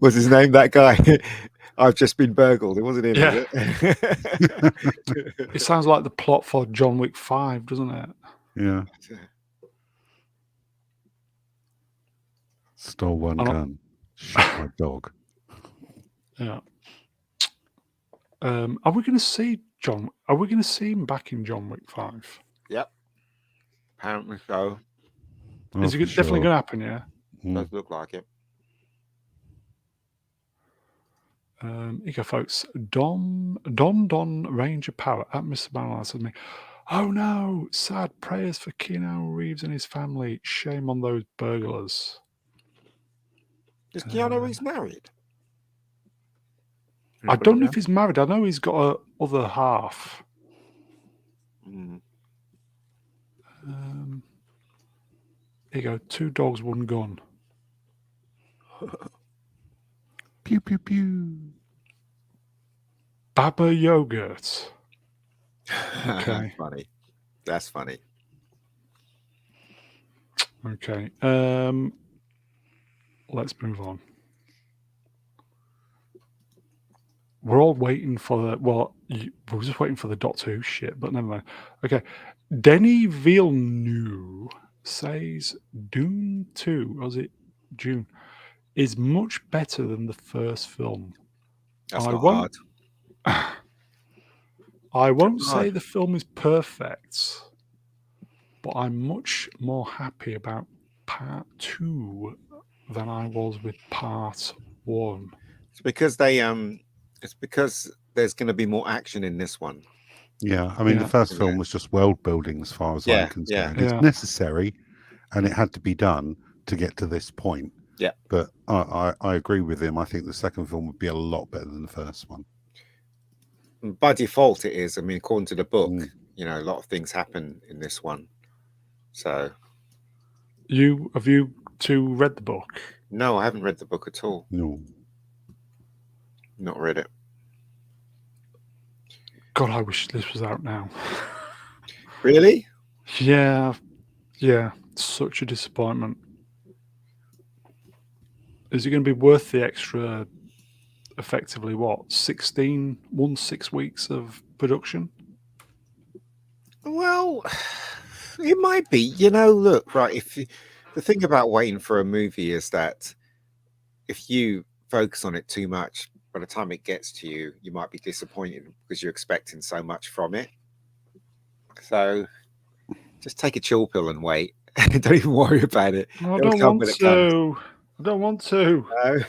Was his name that guy? I've just been burgled. It wasn't him, was it? It sounds like the plot for John Wick 5, doesn't it? Yeah. Stole one gun, shot my dog. Yeah. Are we going to see John? Are we going to see him back in John Wick 5? Yep. Apparently so. Is it definitely going to happen? Yeah. Does look like it. Here you go, folks. Don Ranger Power at Mr. Banner says to me, "Oh no, sad prayers for Keanu Reeves and his family. Shame on those burglars." Is Keanu Reeves married? I don't know if he's married. I know he's got a other half. Mm. Here you go. 2 dogs, 1 gun. Pew pew pew. Baba yogurt. Okay. Funny. That's funny. Okay. Let's move on. We're all waiting for the we're just waiting for the Doctor Who shit, but never mind. Okay. Denny Villeneuve says Dune 2, or is it June, is much better than the first film. That's not hard. I won't say the film is perfect, but I'm much more happy about part 2 than I was with part 1. It's because it's because there's going to be more action in this one. Yeah, I mean, the first film was just world building as far as I'm concerned. It's necessary, and it had to be done to get to this point. Yeah. But I agree with him. I think the second film would be a lot better than the first one. By default, it is. I mean, according to the book, you know, a lot of things happen in this one. So, have you two read the book? No, I haven't read the book at all. No, not read it. God, I wish this was out now. Really? Yeah. Such a disappointment. Is it going to be worth the extra, effectively, 6 weeks of production? Well, it might be. You know, look, right, the thing about waiting for a movie is that if you focus on it too much, by the time it gets to you, you might be disappointed because you're expecting so much from it. So just take a chill pill and wait. Don't even worry about it. I don't want to. I don't want to. No.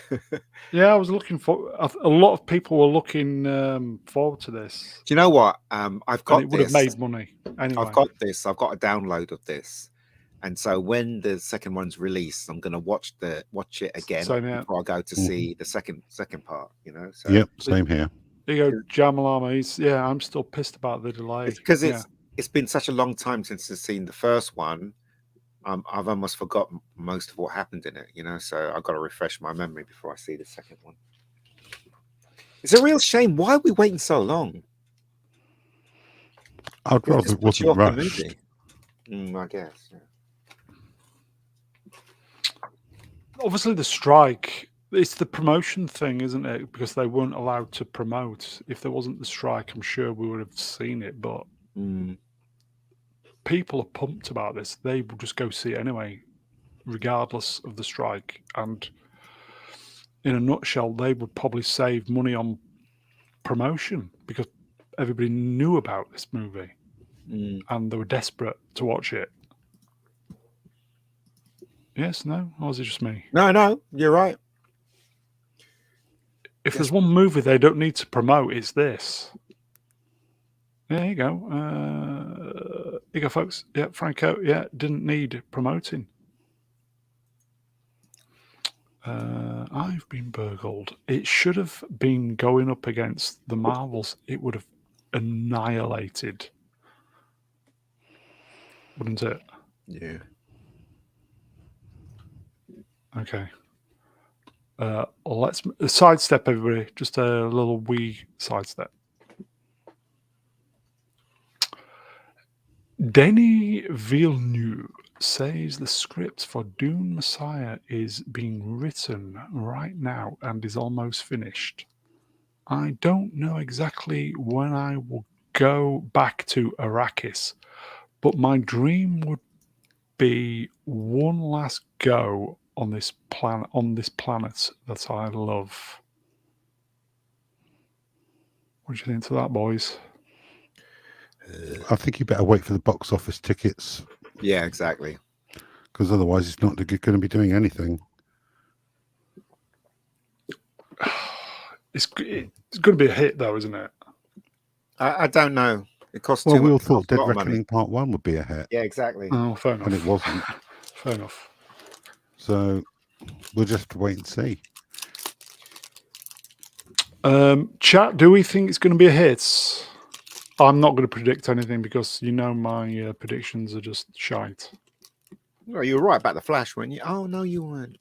Yeah, I was looking for. A lot of people were looking forward to this. Do you know what? I've got. And it would have made money anyway. I've got this. I've got a download of this, and so when the second one's released, I'm going to watch it again before I go to see the second part. You know. So, yep, same here. There you go, Jamalama. I'm still pissed about the delay. It's because it's been such a long time since I've seen the first one. I've almost forgotten most of what happened in it, you know, so I've got to refresh my memory before I see the second one. It's a real shame. Why are we waiting so long? I'd rather it wasn't rushed. I guess, yeah. Obviously, the strike, it's the promotion thing, isn't it? Because they weren't allowed to promote. If there wasn't the strike, I'm sure we would have seen it, but... People are pumped about this. They will just go see it anyway, regardless of the strike. And in a nutshell, they would probably save money on promotion because everybody knew about this movie and they were desperate to watch it. Yes, no? Or is it just me? No, you're right. If there's one movie they don't need to promote, it's this. There you go. Here you go, folks. Yeah, Franco, didn't need promoting. I've been burgled. It should have been going up against the Marvels. It would have annihilated. Wouldn't it? Yeah. Okay. Let's sidestep, everybody. Just a little wee sidestep. Denny Villeneuve says the script for Dune Messiah is being written right now and is almost finished. I don't know exactly when I will go back to Arrakis, but my dream would be one last go on this planet that I love. What do you think to that, boys? I think you better wait for the box office tickets. Yeah, exactly. Because otherwise, it's not going to be doing anything. It's going to be a hit, though, isn't it? I don't know. It costs Well, too we all much. thought Costs a Dead lot of money. Reckoning Part 1 would be a hit, Yeah, exactly. Oh, fair enough. and it wasn't. Fair enough. So we'll just wait and see. Chat, do we think it's going to be a hit? I'm not going to predict anything because my predictions are just shite. Well, you were right about the Flash, weren't you? Oh no, you weren't.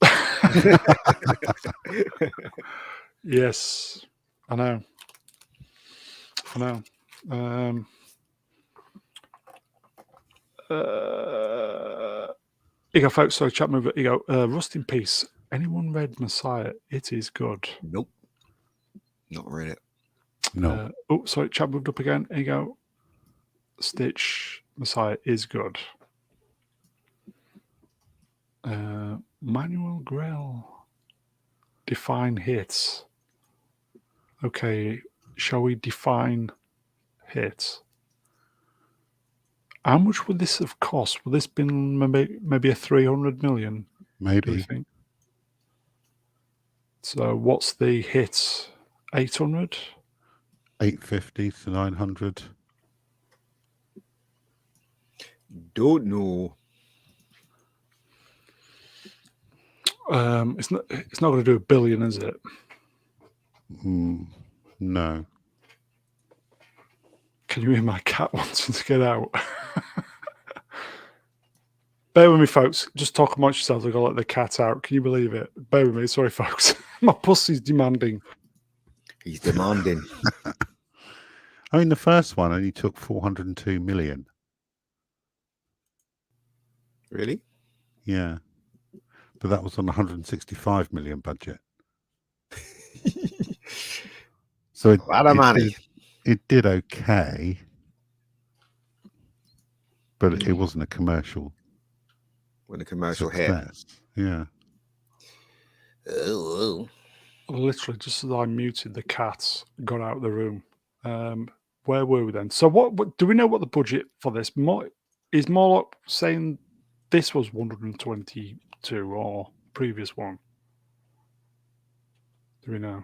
Yes, I know. You go, folks. So chat move. You go. Rust in peace. Anyone read Messiah? It is good. Nope, not read it. No. Sorry, chat moved up again. Here you go. Stitch Messiah is good. Manuel Grell. Define hits. Okay, shall we define hits? How much would this have cost? Would this been maybe a 300 million? Do you Maybe think? So what's the hit? 800? 850 to 900. Don't know. It's not going to do $1 billion, is it? No. Can you hear my cat wanting to get out? Bear with me, folks. Just talk amongst yourselves. I've got to let the cat out. Can you believe it? Bear with me. Sorry, folks. My pussy's demanding. He's demanding. I mean, the first one only took 402 million. Really? Yeah. But that was on a 165 million budget. So A lot of money. It did okay, but it wasn't a commercial When the commercial success. hit. Yeah. Oh. Literally, just as I muted, the cat got out of the room. Where were we then? So what do we know what the budget for this? Is Morlock saying this was 122 or previous one? Do we know?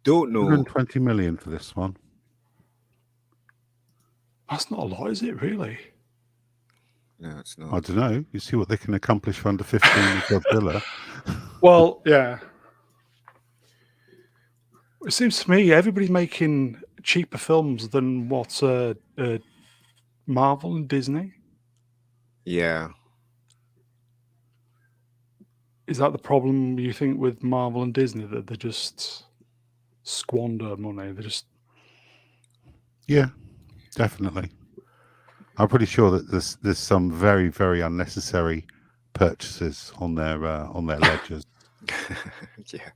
Don't know. 120 million for this one. That's not a lot, is it, really? No, it's I not. don't know. You see what they can accomplish for under 15 with Godzilla. Well, yeah. It seems to me everybody's making cheaper films than what Marvel and Disney. Yeah. Is that the problem, you think, with Marvel and Disney, that they just squander money? They just... Yeah, definitely. I'm pretty sure that there's some very, very unnecessary purchases on their ledgers. Yeah.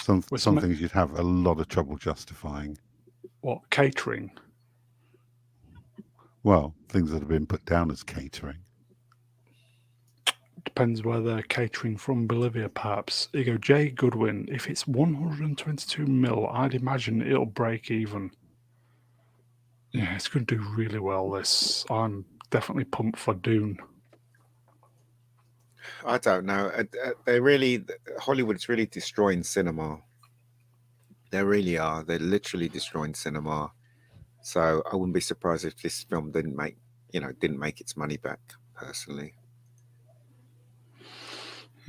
Some things you'd have a lot of trouble justifying. What, catering? Well, things that have been put down as catering. Depends where they're catering from. Bolivia, perhaps. You go, Jay Goodwin. If it's 122 mil, I'd imagine it'll break even. Yeah, it's going to do really well, this. I'm definitely pumped for Dune. I don't know. Hollywood's really destroying cinema. They really are. They're literally destroying cinema. So I wouldn't be surprised if this film didn't make its money back, personally.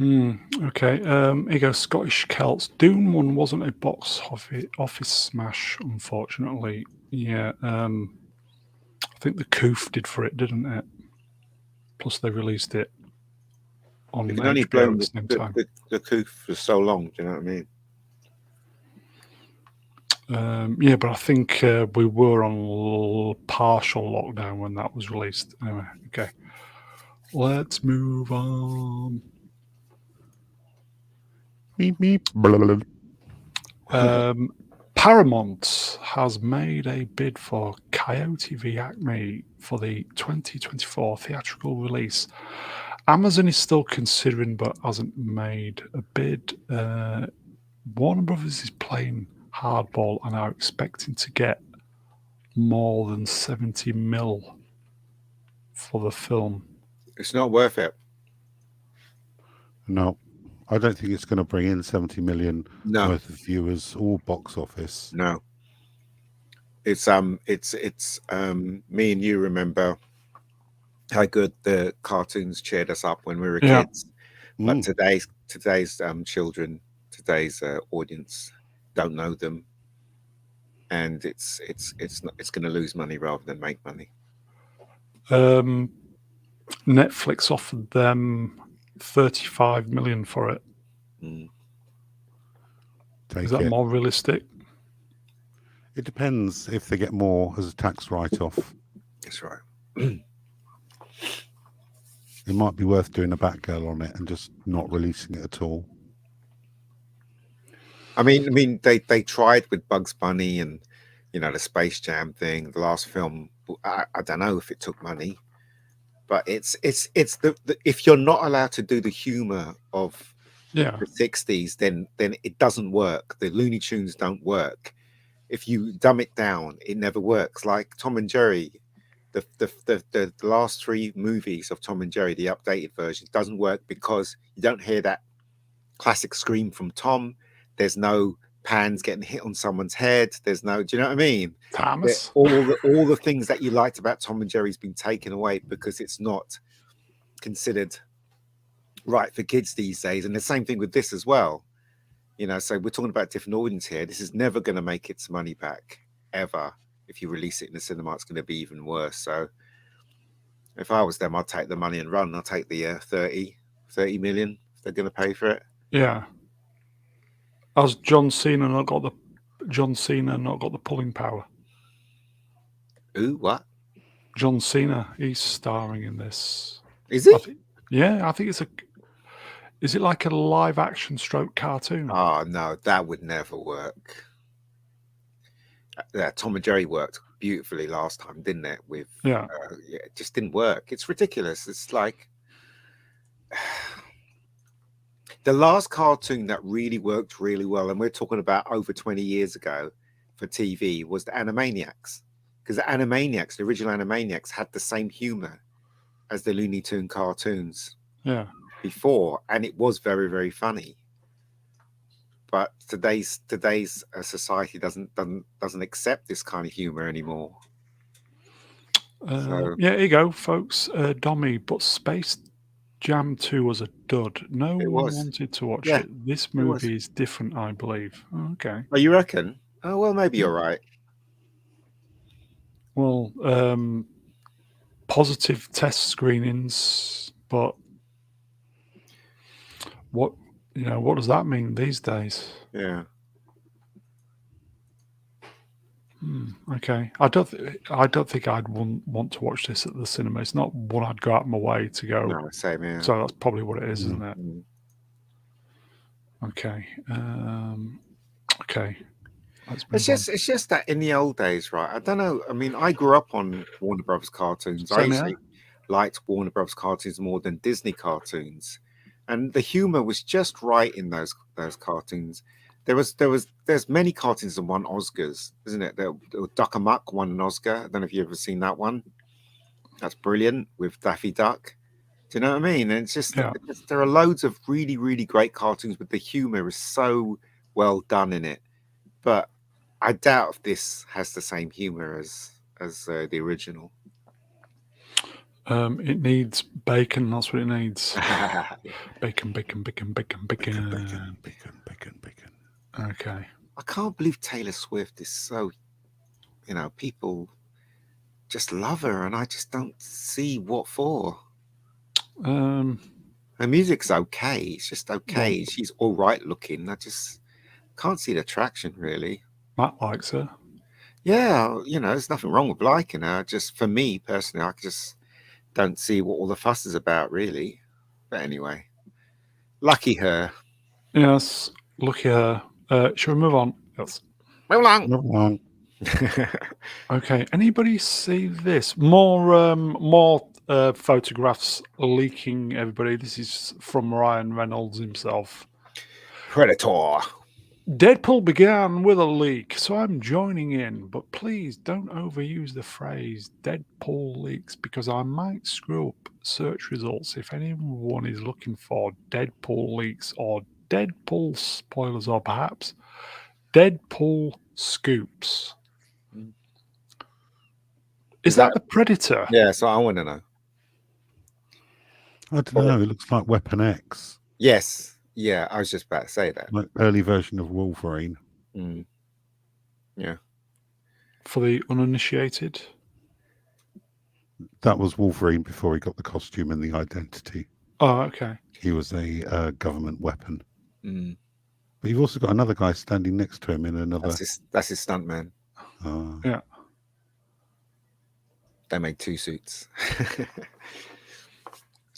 Okay. Here you go, Scottish Celts. Dune 1 wasn't a box office smash, unfortunately. Yeah. I think the Coof did for it, didn't it? Plus they released it on You can only HBO blame at the same time. the Coof for so long. Do you know what I mean? Yeah, but I think we were on partial lockdown when that was released. Anyway, okay. Let's move on. Beep, beep. Blah, blah, blah. Paramount has made a bid for Coyote v Acme for the 2024 theatrical release. Amazon is still considering but hasn't made a bid. Warner Brothers is playing hardball and are expecting to get more than 70 mil for the film. It's not worth it. No. I don't think it's going to bring in 70 million No, worth of viewers or box office. no. It's me and you remember how good the cartoons cheered us up when we were Yeah. kids, but Mm. today's children, today's audience don't know them, and it's going to lose money rather than make money. Netflix offered them 35 million for it. Mm. Take Is that it. more realistic? It depends if they get more as a tax write-off. That's right. It might be worth doing a Batgirl on it and just not releasing it at all. I mean, they tried with Bugs Bunny and the Space Jam thing. The last film, I don't know if it took money, but it's the if you're not allowed to do the humor of Yeah. the 60s, then it doesn't work. The Looney Tunes don't work. If you dumb it down, it never works. Like Tom and Jerry, the last three movies of Tom and Jerry, the updated version, doesn't work because you don't hear that classic scream from Tom. There's no pans getting hit on someone's head. There's no, do you know what I mean? Thomas. All the things that you liked about Tom and Jerry's been taken away because it's not considered right for kids these days. And the same thing with this as well. So we're talking about different audience here. This is never going to make its money back ever. If you release it in the cinema, it's going to be even worse. So if I was them, I'd take the money and run. I'll take the 30 million if they're going to pay for it. Yeah. Has John Cena not got the pulling power? Ooh, what? John Cena, he's starring in this. Is he? I think it's is it like a live action stroke cartoon? Oh no, that would never work. Tom and Jerry worked beautifully last time, didn't it? With it just didn't work. It's ridiculous. It's like the last cartoon that really worked really well, and we're talking about over 20 years ago for TV, was the Animaniacs. Because the Animaniacs, the original Animaniacs, had the same humor as the Looney Tune cartoons before, and it was very, very funny. But today's society doesn't accept this kind of humor anymore. Here you go, folks. Dommy, but Space Jam 2 was a dud. No one wanted to watch it. This movie is different, I believe. Okay. Oh, you reckon? Oh, well, maybe you're right. Well, positive test screenings, but what does that mean these days? Yeah. Okay. I don't think I'd want to watch this at the cinema. It's not one I'd go out of my way to go. No, same here. So that's probably what it is, isn't it? Mm-hmm. Okay. Okay. It's just that in the old days, right? I don't know. I mean, I grew up on Warner Brothers cartoons. I actually liked Warner Brothers cartoons more than Disney cartoons, and the humor was just right in those cartoons. There's many cartoons that won Oscars, isn't it? Duck Amuck won an Oscar. I don't know if you've ever seen that one. That's brilliant with Daffy Duck. Do you know what I mean? And it's just there are loads of really, really great cartoons, but the humor is so well done in it. But I doubt if this has the same humor as the original. It needs bacon. That's what it needs. Bacon. Okay. I can't believe Taylor Swift is so, people just love her, and I just don't see what for. Her music's okay. It's just okay. Well, she's all right looking. I just can't see the traction, really. Matt likes her. Yeah, there's nothing wrong with liking her. Just for me personally, I just don't see what all the fuss is about, really. But anyway, lucky her. Yes, lucky her. Shall we move on? Yes. Move along. Okay. Anybody see this? More photographs leaking. Everybody. This is from Ryan Reynolds himself. Predator. Deadpool began with a leak, so I'm joining in, but please don't overuse the phrase Deadpool leaks because I might screw up search results if anyone is looking for Deadpool leaks or Deadpool spoilers or perhaps Deadpool scoops. Is that the Predator? Yeah, so I want to know. I don't know. It looks like Weapon X, Yes. Yeah, I was just about to say that. like early version of Wolverine. Mm. Yeah. For the uninitiated? That was Wolverine before he got the costume and the identity. Oh, okay. He was a government weapon. Mm. But you've also got another guy standing next to him in another. That's his stuntman. Yeah. They made 2 suits.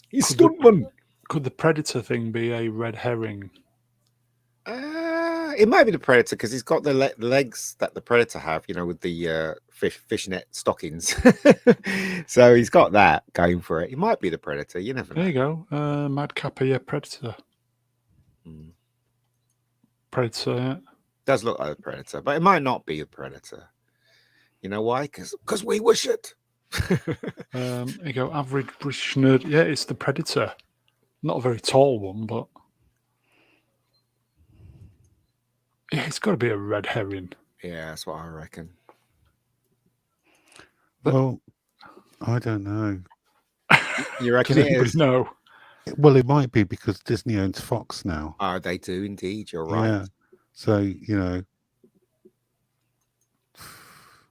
He's stuntman. Could the Predator thing be a red herring? It might be the Predator because he's got the legs that the Predator have, with the fishnet stockings. So he's got that going for it. He might be the Predator. You never know. There you go. Madcap, yeah, Predator. Mm. Predator, yeah. Does look like a Predator, but it might not be a Predator. You know why? Because we wish it. There you go. Average British nerd. Yeah, it's the Predator. Not a very tall one, but yeah, it's got to be a red herring. Yeah, that's what I reckon. Well, I don't know. You reckon Does it anybody is? know? Well, it might be because Disney owns Fox now. Oh, they do indeed. You're right. Yeah. So,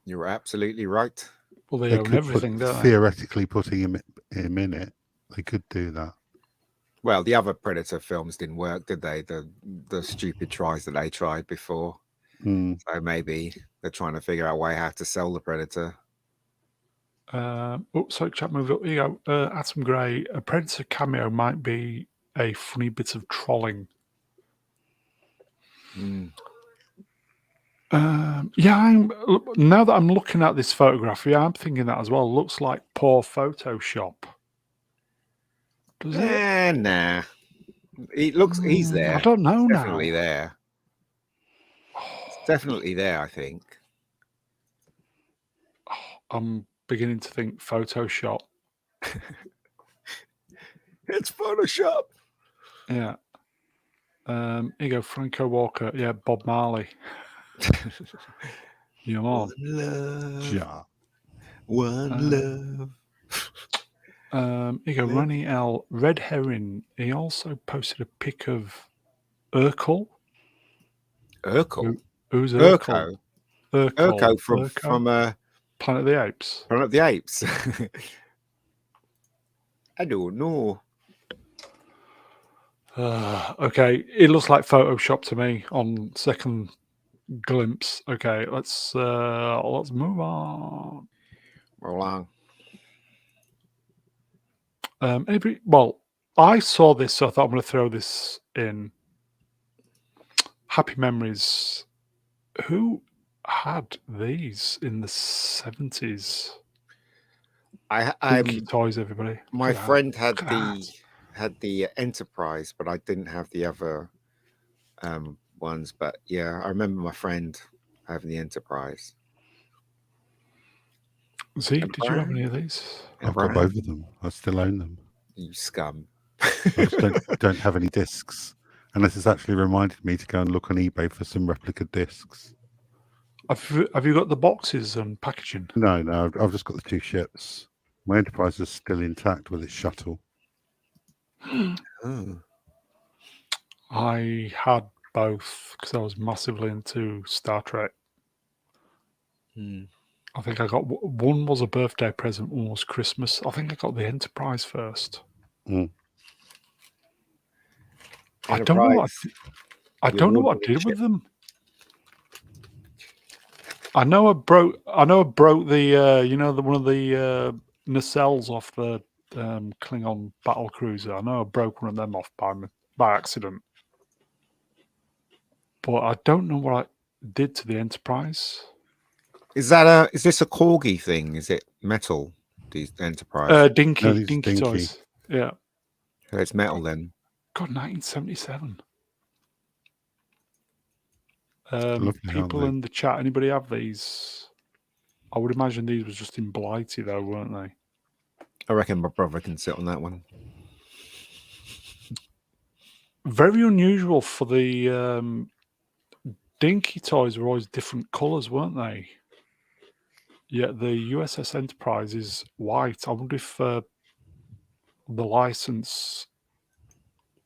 You're absolutely right. Well, they own everything, don't they? Theoretically, putting him in it, they could do that. Well, the other Predator films didn't work, did they? The stupid tries that they tried before. Mm. So maybe they're trying to figure out a way how to sell the Predator. Sorry, chat move up. Here you go. Atom Gray. A Predator cameo might be a funny bit of trolling. Mm. Yeah, now that I'm looking at this photograph, yeah, I'm thinking that as well. Looks like poor Photoshop. Does it? Nah. He's there. I don't know He's now. definitely there. It's definitely there, I think. I'm beginning to think Photoshop. It's Photoshop. Yeah. Here you go, Franco Walker. Yeah, Bob Marley. You know. One love. Yeah. One love. Here you go, Ronnie L. Red Herring. He also posted a pic of Urkel. Urkel? Who's Urkel? Urkel from Planet of the Apes. Planet of the Apes. I don't know. Okay, it looks like Photoshop to me on second glimpse. Okay, let's move on. Roll on. Well, I saw this, so I thought I'm going to throw this in. Happy memories. Who had these in the 70s? Dinky toys, everybody. My friend had the Enterprise, but I didn't have the other ones. But yeah, I remember my friend having the Enterprise. Z, did you have any of these? I've got both of them. I still own them. You scum. I just don't have any discs. And this has actually reminded me to go and look on eBay for some replica discs. Have you got the boxes and packaging? No, I've just got the 2 ships. My Enterprise is still intact with its shuttle. Oh. I had both because I was massively into Star Trek. I think I got one was a birthday present, one was Christmas. I think I got the Enterprise first. I don't know what I did with them. I know I broke the one of the nacelles off the Klingon battle cruiser. I know I broke one of them off by accident. But I don't know what I did to the Enterprise. Is this a corgi thing? Is it metal? These Enterprise? Dinky toys. Yeah. So it's metal then. God, 1977. Lovely, aren't People they? in the chat, anybody have these? I would imagine these was just in Blighty though, weren't they? I reckon my brother can sit on that one. Very unusual for the Dinky toys were always different colours, weren't they? Yet the USS Enterprise is white. I wonder if the license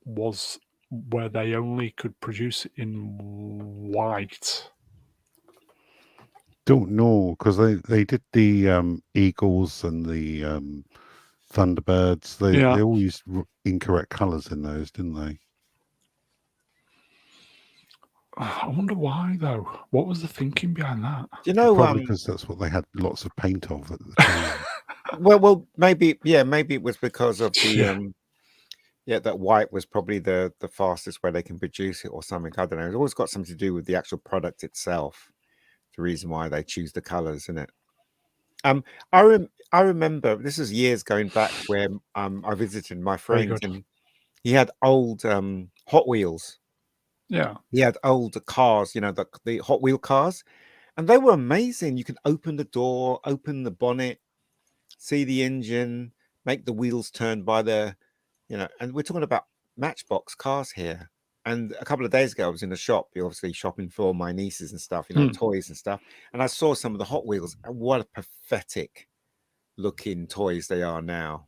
was where they only could produce it in white. Don't know, because they did the Eagles and the Thunderbirds. They all used incorrect colours in those, didn't they? I wonder why though. What was the thinking behind that? Do you know? Probably because that's what they had lots of paint of at the time. well, maybe it was because of the that white was probably the fastest way they can produce it or something. I don't know. It's always got something to do with the actual product itself. The reason why they choose the colors, isn't it? I remember this is years going back where I visited my friend and he had old Hot Wheels. Yeah. He had old cars, you know, the Hot Wheel cars, and they were amazing. You can open the door, open the bonnet, see the engine, make the wheels turn by the, you know, and we're talking about Matchbox cars here. And a couple of days ago, I was in the shop, obviously shopping for my nieces and stuff, you know, toys and stuff. And I saw some of the Hot Wheels. And what a pathetic looking toys they are now.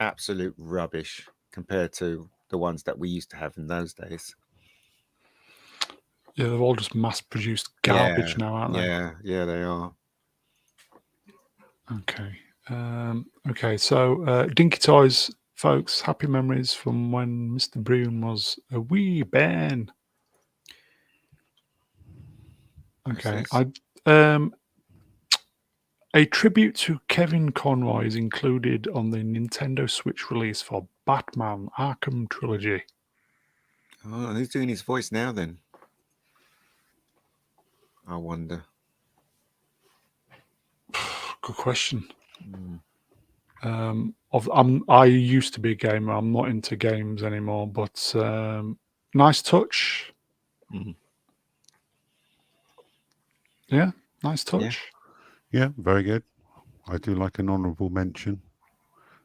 Absolute rubbish compared to the ones that we used to have in those days. Yeah, they're all just mass-produced garbage now, aren't they? Yeah, they are. Okay. Okay, so Dinky Toys, folks, happy memories from when Mr. Broom was a wee bairn. Okay. A tribute to Kevin Conroy is included on the Nintendo Switch release for Batman Arkham Trilogy. Oh, who's doing his voice now then? I wonder. Good question. I used to be a gamer. I'm not into games anymore, but nice touch. Yeah, nice touch. Yeah, very good. I do like an honourable mention.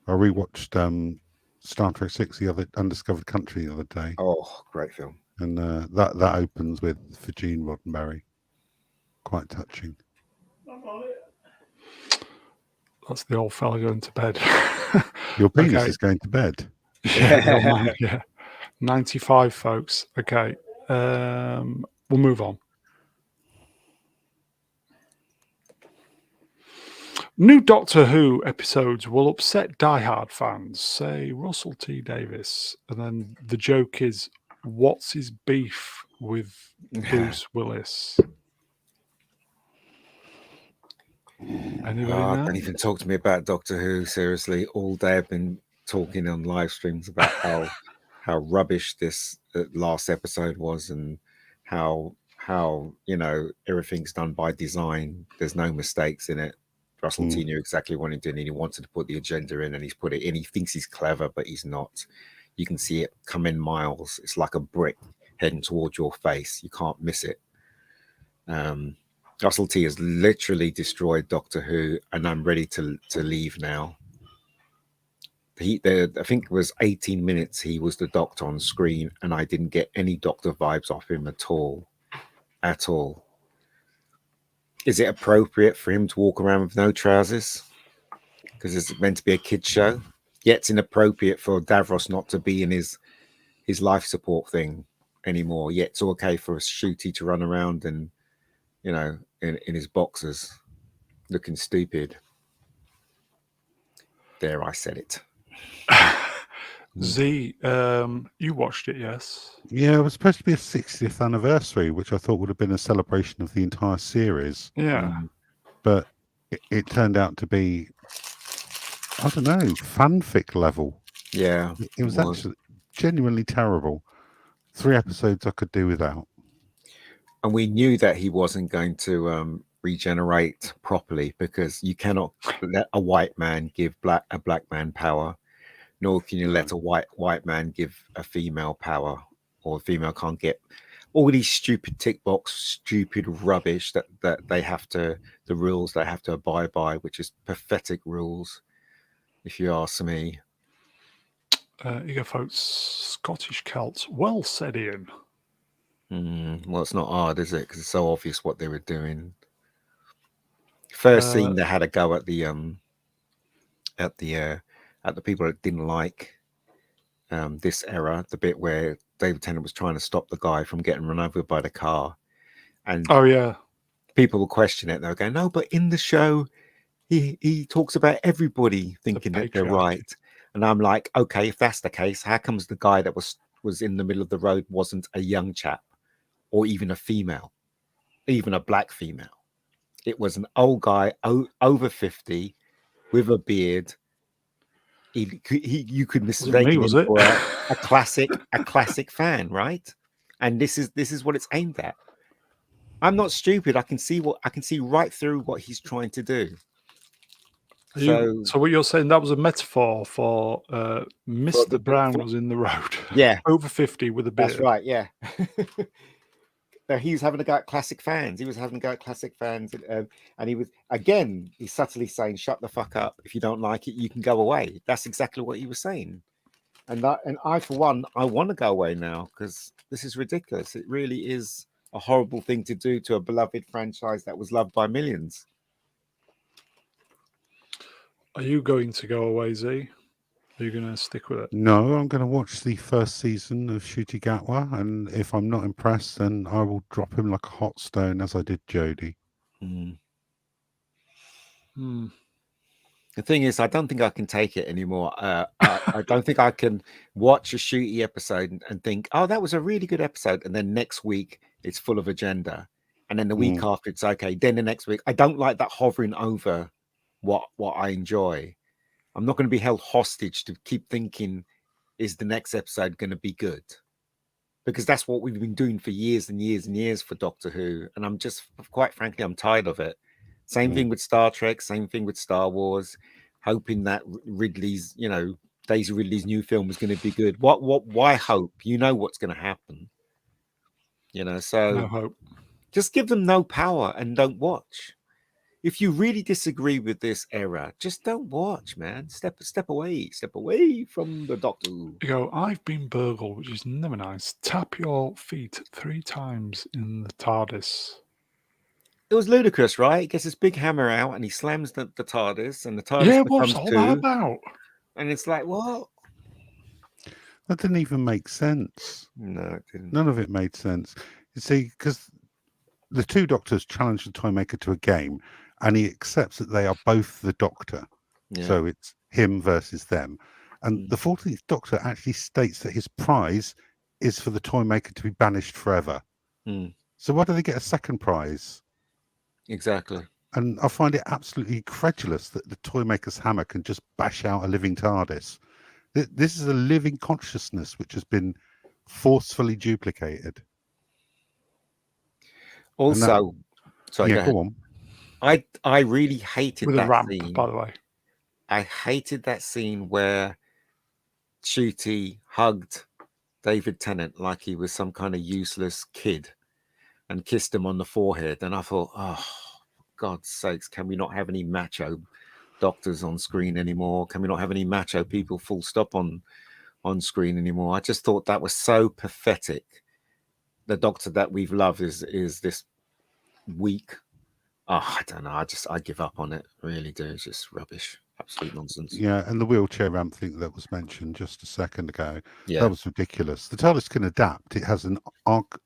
I rewatched Star Trek 6, the other Undiscovered Country, the other day. Oh, great film. And that opens with for Gene Roddenberry. Quite touching. That's the old fella going to bed. Your penis is going to bed. Yeah, 95, folks. Okay, we'll move on. New Doctor Who episodes will upset diehard fans, say Russell T. Davis. And then the joke is, what's his beef with Bruce Willis? Anybody know? Don't even talk to me about Doctor Who. Seriously, all day I've been talking on live streams about how rubbish this last episode was, and how you know everything's done by design. There's no mistakes in it. Russell T knew exactly what he did, and he wanted to put the agenda in, and he's put it in. He thinks he's clever, but he's not. You can see it come in miles. It's like a brick heading towards your face. You can't miss it. Russell T has literally destroyed Doctor Who, and I'm ready to leave now. I think it was 18 minutes he was the Doctor on screen, and I didn't get any Doctor vibes off him at all. At all. Is it appropriate for him to walk around with no trousers? Because it's meant to be a kid's show. Yet it's inappropriate for Davros not to be in his life support thing anymore. Yet it's okay for Shooty to run around and, you know, in his boxers, looking stupid. There, I said it. Z, you watched it, yes? Yeah, it was supposed to be a 60th anniversary, which I thought would have been a celebration of the entire series. Yeah. But it turned out to be, I don't know, fanfic level. Yeah. It was actually genuinely terrible. 3 episodes I could do without. And we knew that he wasn't going to regenerate properly, because you cannot let a white man give a black man power, nor can you let a white man give a female power, or a female can't get all these stupid tick box, stupid rubbish that they have to, the rules they have to abide by, which is pathetic rules, if you ask me. Here you go, folks. Scottish Celts. Well said, Ian. Well, it's not hard, is it? Because it's so obvious what they were doing. First scene, they had a go at the people that didn't like this era, the bit where David Tennant was trying to stop the guy from getting run over by the car, and Oh yeah, people will question it. They'll go, no, but in the show, he talks about everybody thinking that they're right. And I'm like, okay, if that's the case, how comes the guy that was in the middle of the road wasn't a young chap or even a female, even a black female? It was an old guy over 50 with a beard. You could mistake him for a classic fan, right? And this is what it's aimed at. I'm not stupid. I can see right through what he's trying to do. So what you're saying, that was a metaphor for Mr. Brown was in the road. Yeah. Over 50 with a beard. That's right, yeah. He was having a go at classic fans. He was having a go at classic fans. And he was, again, he's subtly saying, shut the fuck up. If you don't like it, you can go away. That's exactly what he was saying. And I, for one, I want to go away now because this is ridiculous. It really is a horrible thing to do to a beloved franchise that was loved by millions. Are you going to go away, Z? Are you going to stick with it? No, I'm going to watch the first season of Ncuti Gatwa, and if I'm not impressed, then I will drop him like a hot stone, as I did Jodie. The thing is, I don't think I can take it anymore. I don't think I can watch a Ncuti episode and think, oh, that was a really good episode, and then next week it's full of agenda, and then the week after it's okay. Then the next week, I don't like that hovering over what I enjoy. I'm not going to be held hostage to keep thinking, is the next episode going to be good? Because that's what we've been doing for years and years and years for Doctor Who. And I'm just, quite frankly, I'm tired of it. Same thing with Star Trek, same thing with Star Wars, hoping that Ridley's, Daisy Ridley's new film is going to be good. Why hope? You know what's going to happen. So no hope. Just give them no power and don't watch. If you really disagree with this era, just don't watch, man. Step away from the Doctor Who. You go, I've been burgled, which is never nice. Tap your feet 3 times in the TARDIS. It was ludicrous, right? He gets his big hammer out and he slams the TARDIS, and the TARDIS becomes what's all two. that about? And it's like, what? That didn't even make sense. No, it didn't. None of it made sense. You see, because the 2 Doctors challenge the Toymaker to a game, and he accepts that they are both the Doctor. Yeah. So it's him versus them. And the 14th Doctor actually states that his prize is for the Toymaker to be banished forever. So why do they get a second prize? Exactly. And I find it absolutely incredulous that the Toymaker's hammer can just bash out a living TARDIS. This is a living consciousness which has been forcefully duplicated. Also, sorry, go on. I really hated with that a ramp, scene. By the way, I hated that scene where Ncuti hugged David Tennant like he was some kind of useless kid and kissed him on the forehead. And I thought, oh, for God's sakes, can we not have any macho doctors on screen anymore? Can we not have any macho people full stop on screen anymore? I just thought that was so pathetic. The Doctor that we've loved is this weak. Oh, I don't know. I give up on it. I really do. It's just rubbish. Absolute nonsense. Yeah, and the wheelchair ramp thing that was mentioned just a second ago, that was ridiculous. The TARDIS can adapt. It has an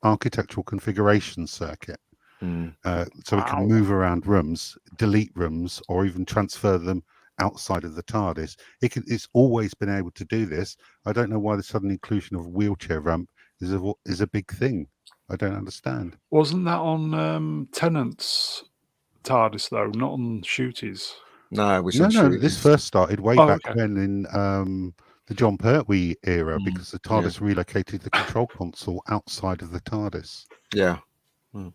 architectural configuration circuit. So it can move around rooms, delete rooms, or even transfer them outside of the TARDIS. It's always been able to do this. I don't know why the sudden inclusion of a wheelchair ramp is a big thing. I don't understand. Wasn't that on Tennant's TARDIS though, not on Ncuti's? No, it was no. This first started way back when in the John Pertwee era, because the TARDIS relocated the control console outside of the TARDIS. Yeah. Here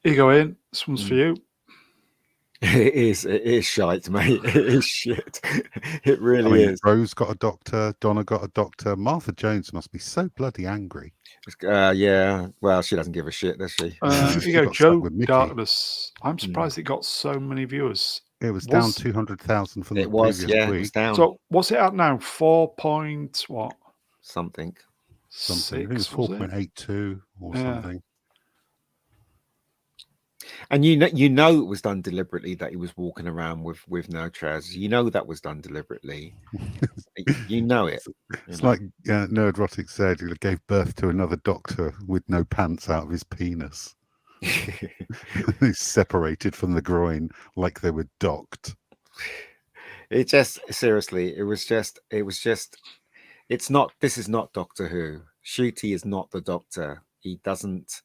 you go, Ian. This one's for you. It is shite, mate. It is shit. It I really mean, is. Rose got a doctor, Donna got a doctor. Martha Jones must be so bloody angry. Yeah. Well, she doesn't give a shit, does she? Here She you go, got stuck Joe with Mickey. Darkness. I'm Mm. surprised it got so many viewers. It was down 200,000 from the It was, previous yeah, it was week. down So what's it at now? 4 point what? something. Something. I think it was 6 was it? 4.82 or Yeah. something. And you know it was done deliberately that he was walking around with no trousers. You know that was done deliberately. You know it. It's like Nerd Rotic said, he gave birth to another doctor with no pants out of his penis. He's separated from the groin like they were docked. It just seriously, it was just it's not, this is not Doctor Who. Ncuti is not the Doctor. He doesn't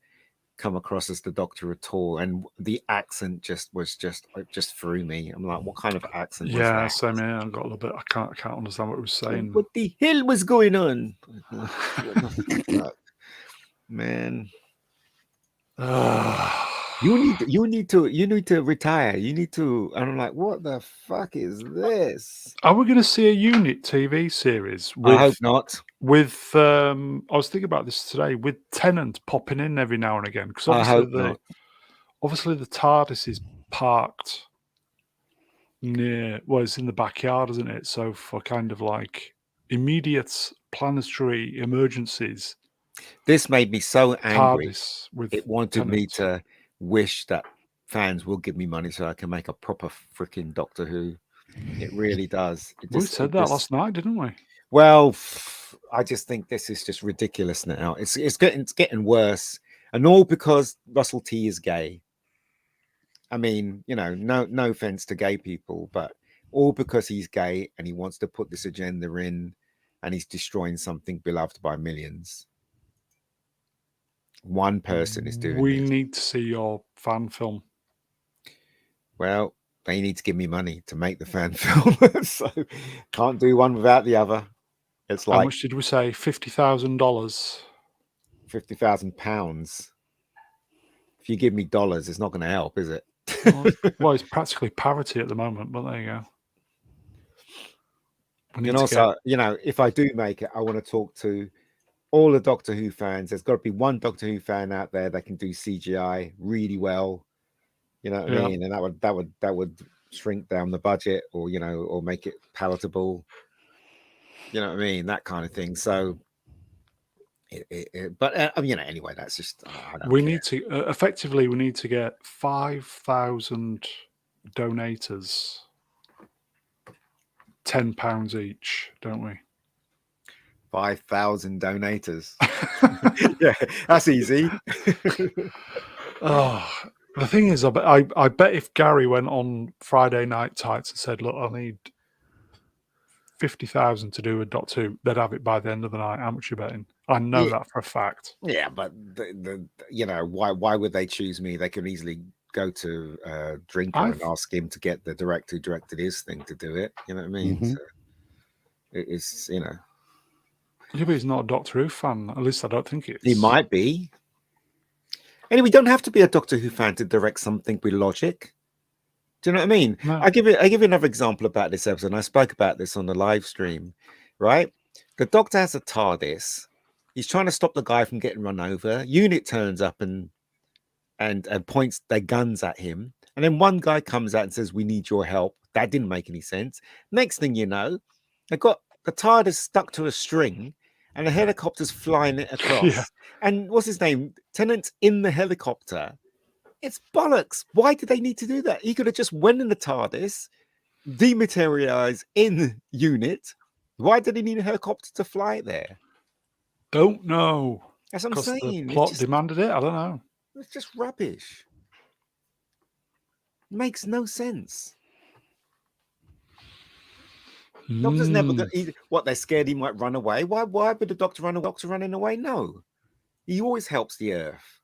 come across as the Doctor at all. And the accent it just threw me. I'm like, what kind of accent was Yeah, that? same here. I got a little bit. I can't understand what it was saying. What the hell was going on? What the fuck? Man. You need to retire. You need to. And I'm like, what the fuck is this? Are we going to see a unit TV series I hope not. with I was thinking about this today, with Tennant popping in every now and again, because I hope not. obviously the TARDIS is parked near, well, it's in the backyard, isn't it? So for kind of like immediate planetary emergencies, This made me so angry. TARDIS with It wanted me Tennant. to wish that fans will give me money so I can make a proper freaking Doctor Who. It really does. We said that last night, didn't we? Well, I just think this is just ridiculous now. It's getting worse, and all because Russell T is gay. I mean, no offense to gay people, but all because he's gay and he wants to put this agenda in, and he's destroying something beloved by millions. One person is doing We this. need to see your fan film. Well, they need to give me money to make the fan film, so can't do one without the other. It's How like much did we say? $50,000. £50,000. If you give me dollars, it's not going to help, is it? Well, it's practically parity at the moment, but there you go. And also, if I do make it, I want to talk to all the Doctor Who fans. There's got to be one Doctor Who fan out there that can do CGI really well. You know what I mean? And that would shrink down the budget, or or make it palatable. You know what I mean? That kind of thing. So, anyway, that's just we need to effectively we need to get 5,000 donators, £10 each, don't we? 5,000 donators. Yeah, that's easy. The thing is, I bet if Gary went on Friday Night Tights and said, "Look, I need 50,000 to do a Doctor Who," they'd have it by the end of the night. How much are you betting? I know that for a fact. Yeah, but why would they choose me? They could easily go to Drinker and ask him to get the director who directed his thing to do it. You know what I mean? Mm-hmm. So it's Yeah, but he's not a Doctor Who fan. At least I don't think he is. He might be. Anyway, you don't have to be a Doctor Who fan to direct something with logic. Do you know what I mean? No. I give you another example about this episode. And I spoke about this on the live stream, right? The Doctor has a TARDIS. He's trying to stop the guy from getting run over. Unit turns up and points their guns at him. And then one guy comes out and says, "We need your help." That didn't make any sense. Next thing you know, they've got the TARDIS stuck to a string and the helicopter's flying it across. Yeah. And what's his name? Tennant's in the helicopter. It's bollocks. Why did they need to do that? He could have just went in the TARDIS, dematerialized in Unit. Why did he need a helicopter to fly it there? Don't know. That's what I'm saying. The plot demanded it. I don't know. It's just rubbish. Makes no sense. Doctor's never gonna. What, they're scared he might run away? Why would the Doctor run away? Doctor running away? No, he always helps the Earth.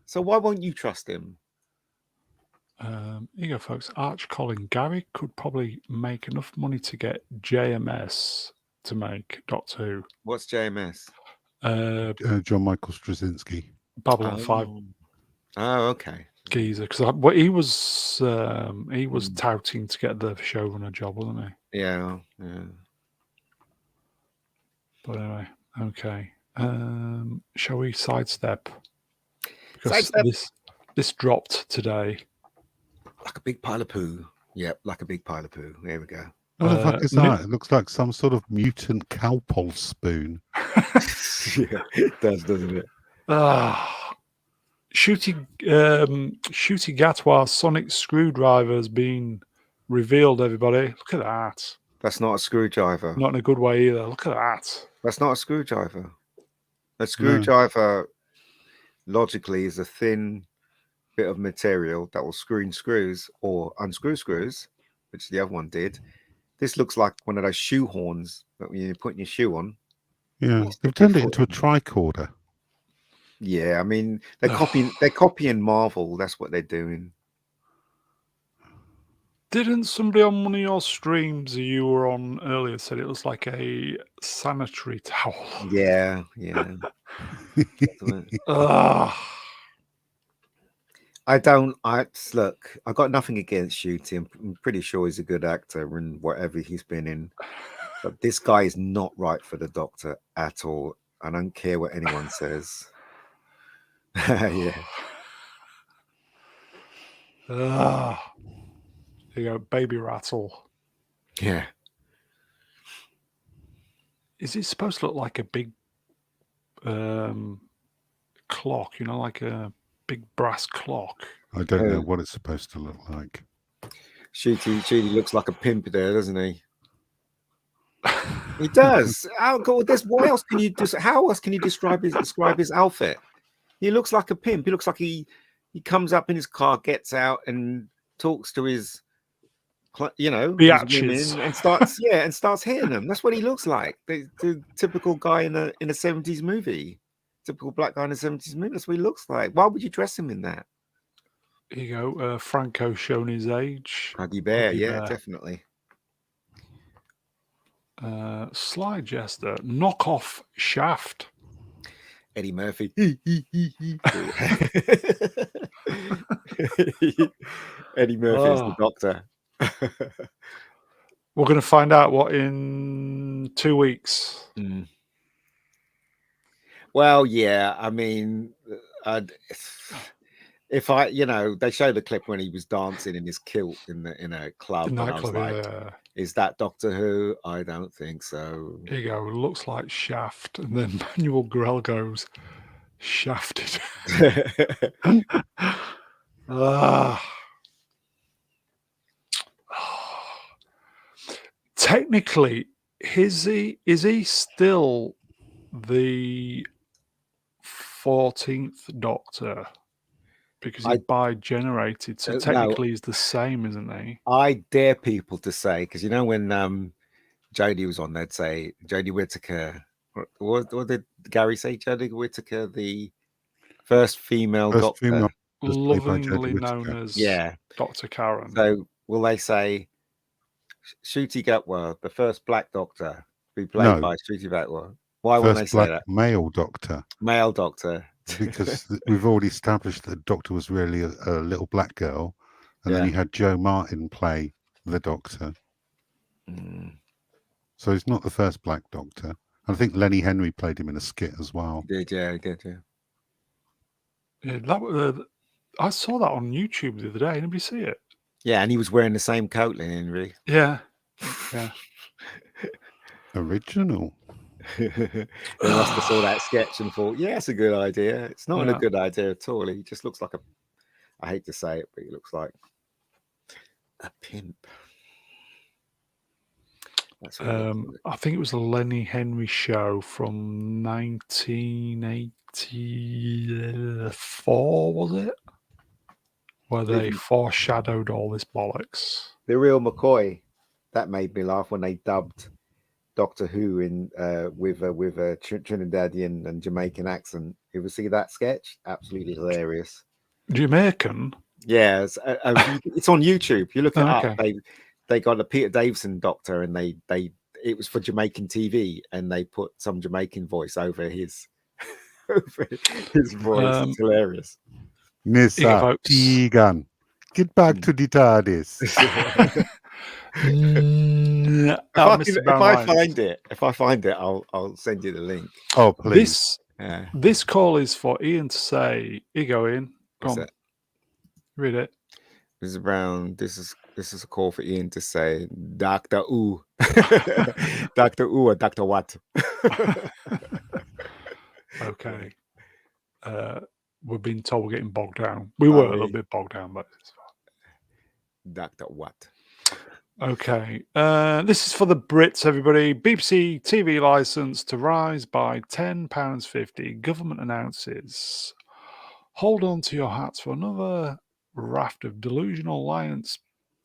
So why won't you trust him? Here you go, folks. Arch Colin Gary could probably make enough money to get JMS to make Doctor Who. What's JMS? John Michael Straczynski. Babylon 5. Oh, okay. geezer, because he was touting to get the showrunner job, wasn't he? Yeah. But anyway, okay. Shall we sidestep? Because Sidestep. this dropped today. Like a big pile of poo. Yep, like a big pile of poo. There we go. What the fuck is that? It looks like some sort of mutant cowpole spoon. Yeah, it does, doesn't it? Shooty Gatwa sonic screwdriver has been revealed, everybody. Look at that. That's not a screwdriver. Not in a good way either. Look at that. That's not a screwdriver. A screwdriver, logically, is a thin bit of material that will screw in screws or unscrew screws, which the other one did. This looks like one of those shoe horns that when you're putting your shoe on. Yeah, they've turned it into a tricorder. Yeah, I mean they're copying Marvel. That's what they're doing. Didn't somebody on one of your streams you were on earlier said it looks like a sanitary towel? Yeah. I look. I got nothing against Shooty. I'm pretty sure he's a good actor in whatever he's been in, but this guy is not right for the Doctor at all. I don't care what anyone says. Yeah. There you go, baby rattle. Yeah. Is it supposed to look like a big clock? You know, like a big brass clock. I don't know what it's supposed to look like. Shooty looks like a pimp there, doesn't he? He does. How else can you describe his outfit? He looks like a pimp. He looks like he comes up in his car, gets out, and talks to his women and starts hitting them. That's what he looks like. The typical guy in a 70s movie. Typical black guy in a 70s movie. That's what he looks like. Why would you dress him in that? Here you go. Franco showing his age. Huggy Bear, definitely. Sly Jester, knockoff Shaft. Eddie Murphy. Eddie Murphy is the Doctor. We're going to find out what in 2 weeks. Well, yeah. I mean, if I, they show the clip when he was dancing in his kilt in a club, and I was like, is that Doctor Who? I don't think so. Here you go. Looks like Shaft, and then Manuel Grell goes, shafted. Technically, is he still the 14th Doctor? Because he bi-generated, so technically he's the same, isn't he? I dare people to say, because when Jodie was on, they'd say Jodie Whittaker. What did Gary say? Jodie Whittaker, the first female Doctor, lovingly known as Dr. Karen. So will they say Shooty Gatwa, the first black Doctor, be played by Shooty Gatwa? Why wouldn't they say that? Male Doctor. Male Doctor. Because we've already established that the Doctor was really a little black girl, and then you had Joe Martin play the Doctor. So he's not the first black Doctor. I think Lenny Henry played him in a skit as well. He did. I saw that on YouTube the other day. Anybody see it? Yeah, and he was wearing the same coat, Lenny Henry. Yeah. Original. They must have saw that sketch and thought, it's a good idea. It's not a good idea at all. He just looks like I hate to say it, but he looks like a pimp. I think it was a Lenny Henry show from 1984, was it? Where they foreshadowed all this bollocks. The real McCoy, that made me laugh when they dubbed Doctor Who in with a Trinidadian and Jamaican accent. You ever see that sketch? Absolutely hilarious. Jamaican? Yeah, it's on YouTube. You look it up. They got a Peter Davison Doctor, and it was for Jamaican TV, and they put some Jamaican voice over his voice. It's hilarious. Nissa, folks. Tegan, get back to the TARDIS. If I find it, I'll send you the link. Oh, please. This call is for Ian to say, "You go in." What's Go on, it? read it. This is a call for Ian to say, Dr. Ooh. Dr. Ooh or Dr. What? Okay. We're being told we're getting bogged down. We were a little bit bogged down, but it's fine. Dr. What? Okay. This is for the Brits, everybody. BBC TV license to rise by £10.50. Government announces. Hold on to your hats for another raft of delusional alliance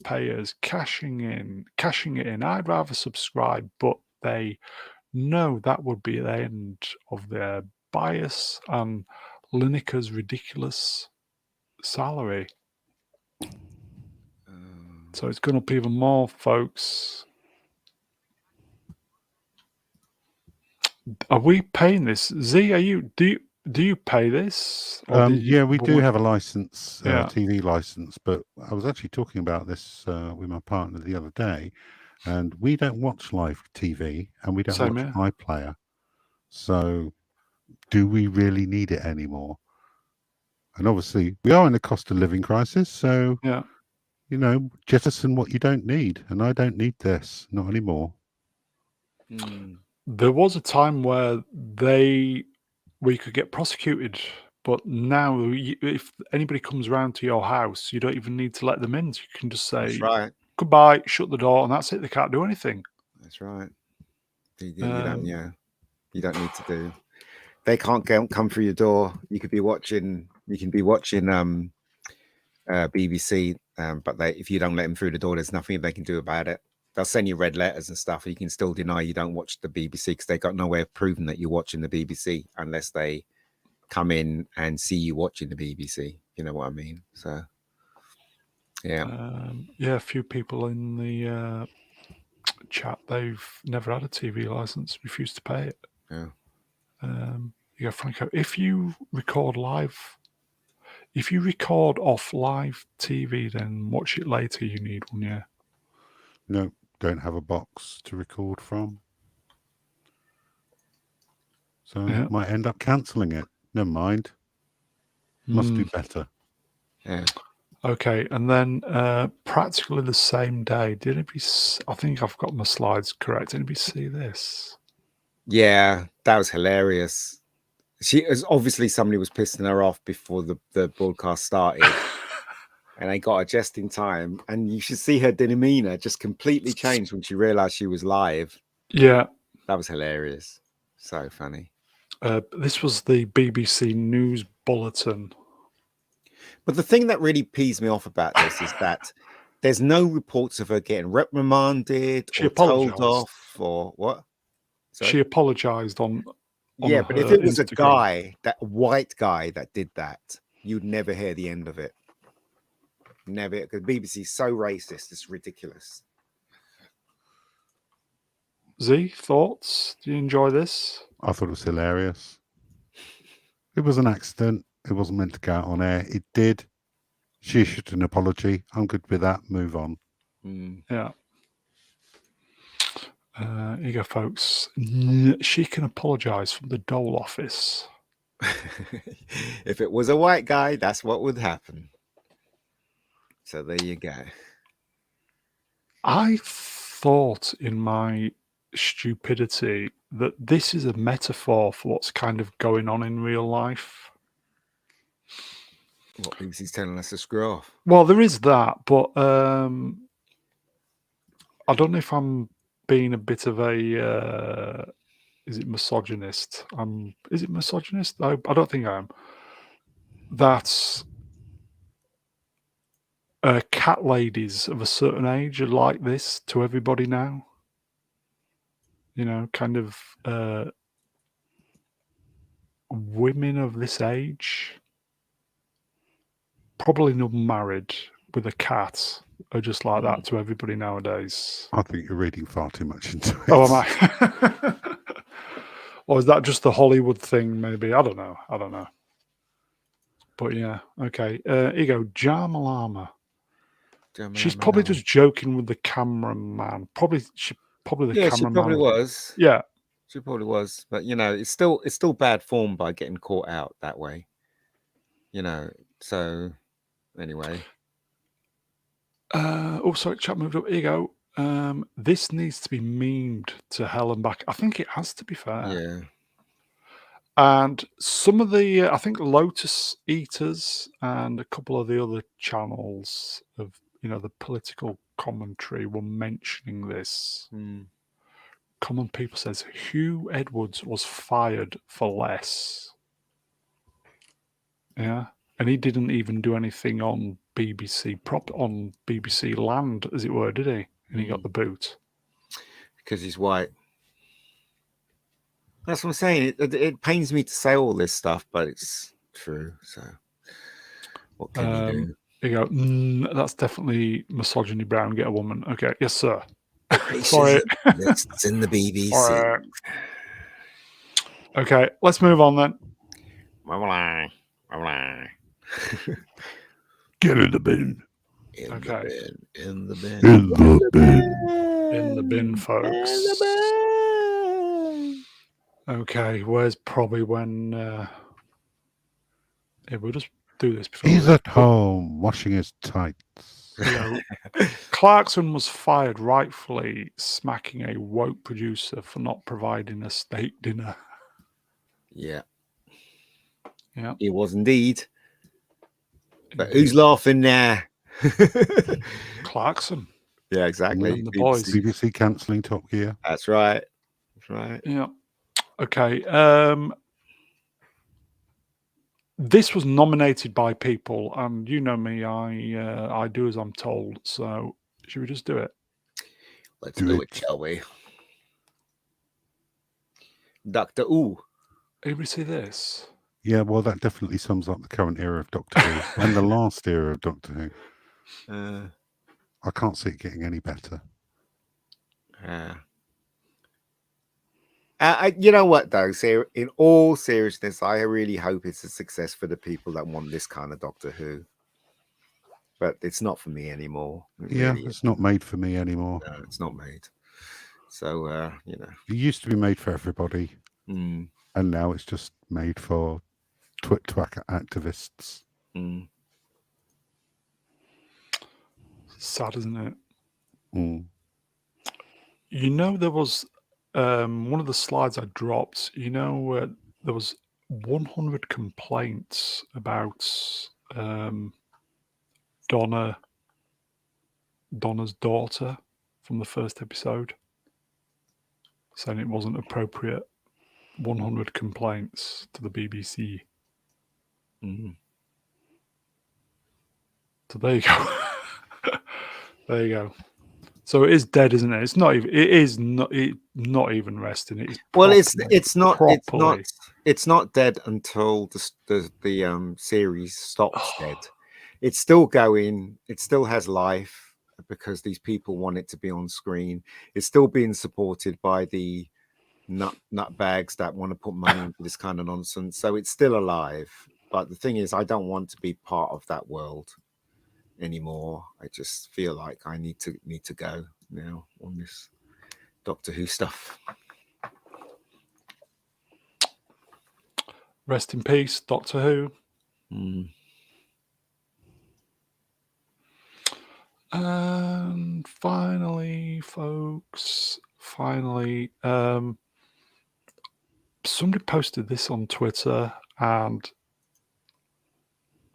payers cashing it in. I'd rather subscribe, but they know that would be the end of their bias and Lineker's ridiculous salary. So it's going up even more, folks. Are we paying this? Z, do you pay this? Yeah, we do have a license, Yeah. TV license, but I was actually talking about this with my partner the other day, and we don't watch live TV and we don't Same watch here. iPlayer. So do we really need it anymore? And obviously we are in a cost of living crisis, so Yeah. you know, jettison what you don't need, and I don't need this, not anymore. There was a time where we could get prosecuted, but now if anybody comes around to your house, you don't even need to let them in. You can just say, That's right. Goodbye, shut the door, and that's it. They can't do anything. That's right. You don't need to do. They can't come through your door. You can be watching BBC, but if you don't let them through the door, there's nothing they can do about it. They'll send you red letters and stuff. You can still deny you don't watch the BBC because they got no way of proving that you're watching the BBC unless they come in and see you watching the BBC. You know what I mean? So, yeah. A few people in the chat, they've never had a TV license, refused to pay it. Yeah. Franco, if you record off live TV, then watch it later. You need one, yeah. No, don't have a box to record from. So might end up cancelling it. Never mind. Must do better. Yeah. Okay, and then practically the same day, did anybody? I think I've got my slides correct. Anybody see this? Yeah, that was hilarious. Somebody was pissing her off before the broadcast started. And they got her just in time. And you should see her demeanor just completely change when she realized she was live. Yeah. That was hilarious. So funny. This was the BBC News Bulletin. But the thing that really pees me off about this is that there's no reports of her getting reprimanded or told off or what? Sorry? She apologized on yeah, but if it was Instagram. a white guy that did that, you'd never hear the end of it. Never, because BBC's so racist, it's ridiculous. Z, thoughts? Do you enjoy this? I thought it was hilarious. It was an accident. It wasn't meant to go out on air. It did. She issued an apology. I'm good with that. Move on. Yeah. Here you go, folks. She can apologise from the Dole office. If it was a white guy, that's what would happen. So there you go. I thought in my stupidity that this is a metaphor for what's kind of going on in real life. What BBC's telling us to screw off? Well, there is that, but I don't know if I'm being a bit of a is it misogynist? Is it misogynist? I don't think I am. That's cat ladies of a certain age are like this to everybody now. You know, kind of women of this age, probably not married with a cat, are just like that to everybody nowadays. I think you're reading far too much into it. Oh, am I? Or is that just the Hollywood thing, maybe? I don't know. But yeah, okay. Here you go, Jamalama. She's probably just joking with the cameraman. Probably the Yeah, she cameraman. probably was. Yeah. She probably was. But you know, it's still bad form by getting caught out that way. You know, so anyway. Oh, sorry, chat moved up. Here you go. This needs to be memed to hell and back. I think it has, to be fair. Yeah. And some of the, I think Lotus Eaters and a couple of the other channels of, the political commentary were mentioning this. Common People says Hugh Edwards was fired for less. Yeah. And he didn't even do anything on on BBC Land, as it were, did he? And he got the boot. Because he's white. That's what I'm saying. It pains me to say all this stuff, but it's true. So what can you do? You go, that's definitely misogyny, Brown, get a woman. Okay, yes, sir. Sorry. It's in the BBC. Sorry. Okay, let's move on then. Get in the bin. In the bin. In the bin. In the bin, folks. In the bin. Okay, where's probably when... we'll just do this before. He's at home washing his tights. Clarkson was fired, rightfully smacking a woke producer for not providing a steak dinner. Yeah. Yeah. It was indeed. But who's laughing now? Clarkson. Yeah, exactly. And the boys. BBC cancelling Top Gear. That's right. That's right. Yeah. Okay. This was nominated by people, and you know me, I do as I'm told. So should we just do it? Let's do it, shall we? Dr. Ooh. Anybody see this? Yeah, well, that definitely sums up the current era of Doctor Who and the last era of Doctor Who. I can't see it getting any better. You know what, though? In all seriousness, I really hope it's a success for the people that want this kind of Doctor Who. But it's not for me anymore. It's not made for me anymore. No, it's not made. So, It used to be made for everybody. And now it's just made for twit-twack activists. Sad, isn't it? There was one of the slides I dropped. There was 100 complaints about Donna's daughter from the first episode, saying it wasn't appropriate. 100 complaints to the BBC. So there you go. There you go. So it is dead, isn't it? It's not even. It is not. Not even resting. It's It's not dead until the series stops dead. It's still going. It still has life because these people want it to be on screen. It's still being supported by the nutbags that want to put money into this kind of nonsense. So it's still alive. But the thing is, I don't want to be part of that world anymore. I just feel like I need to go now on this Doctor Who stuff. Rest in peace, Doctor Who. And finally, folks, somebody posted this on Twitter, and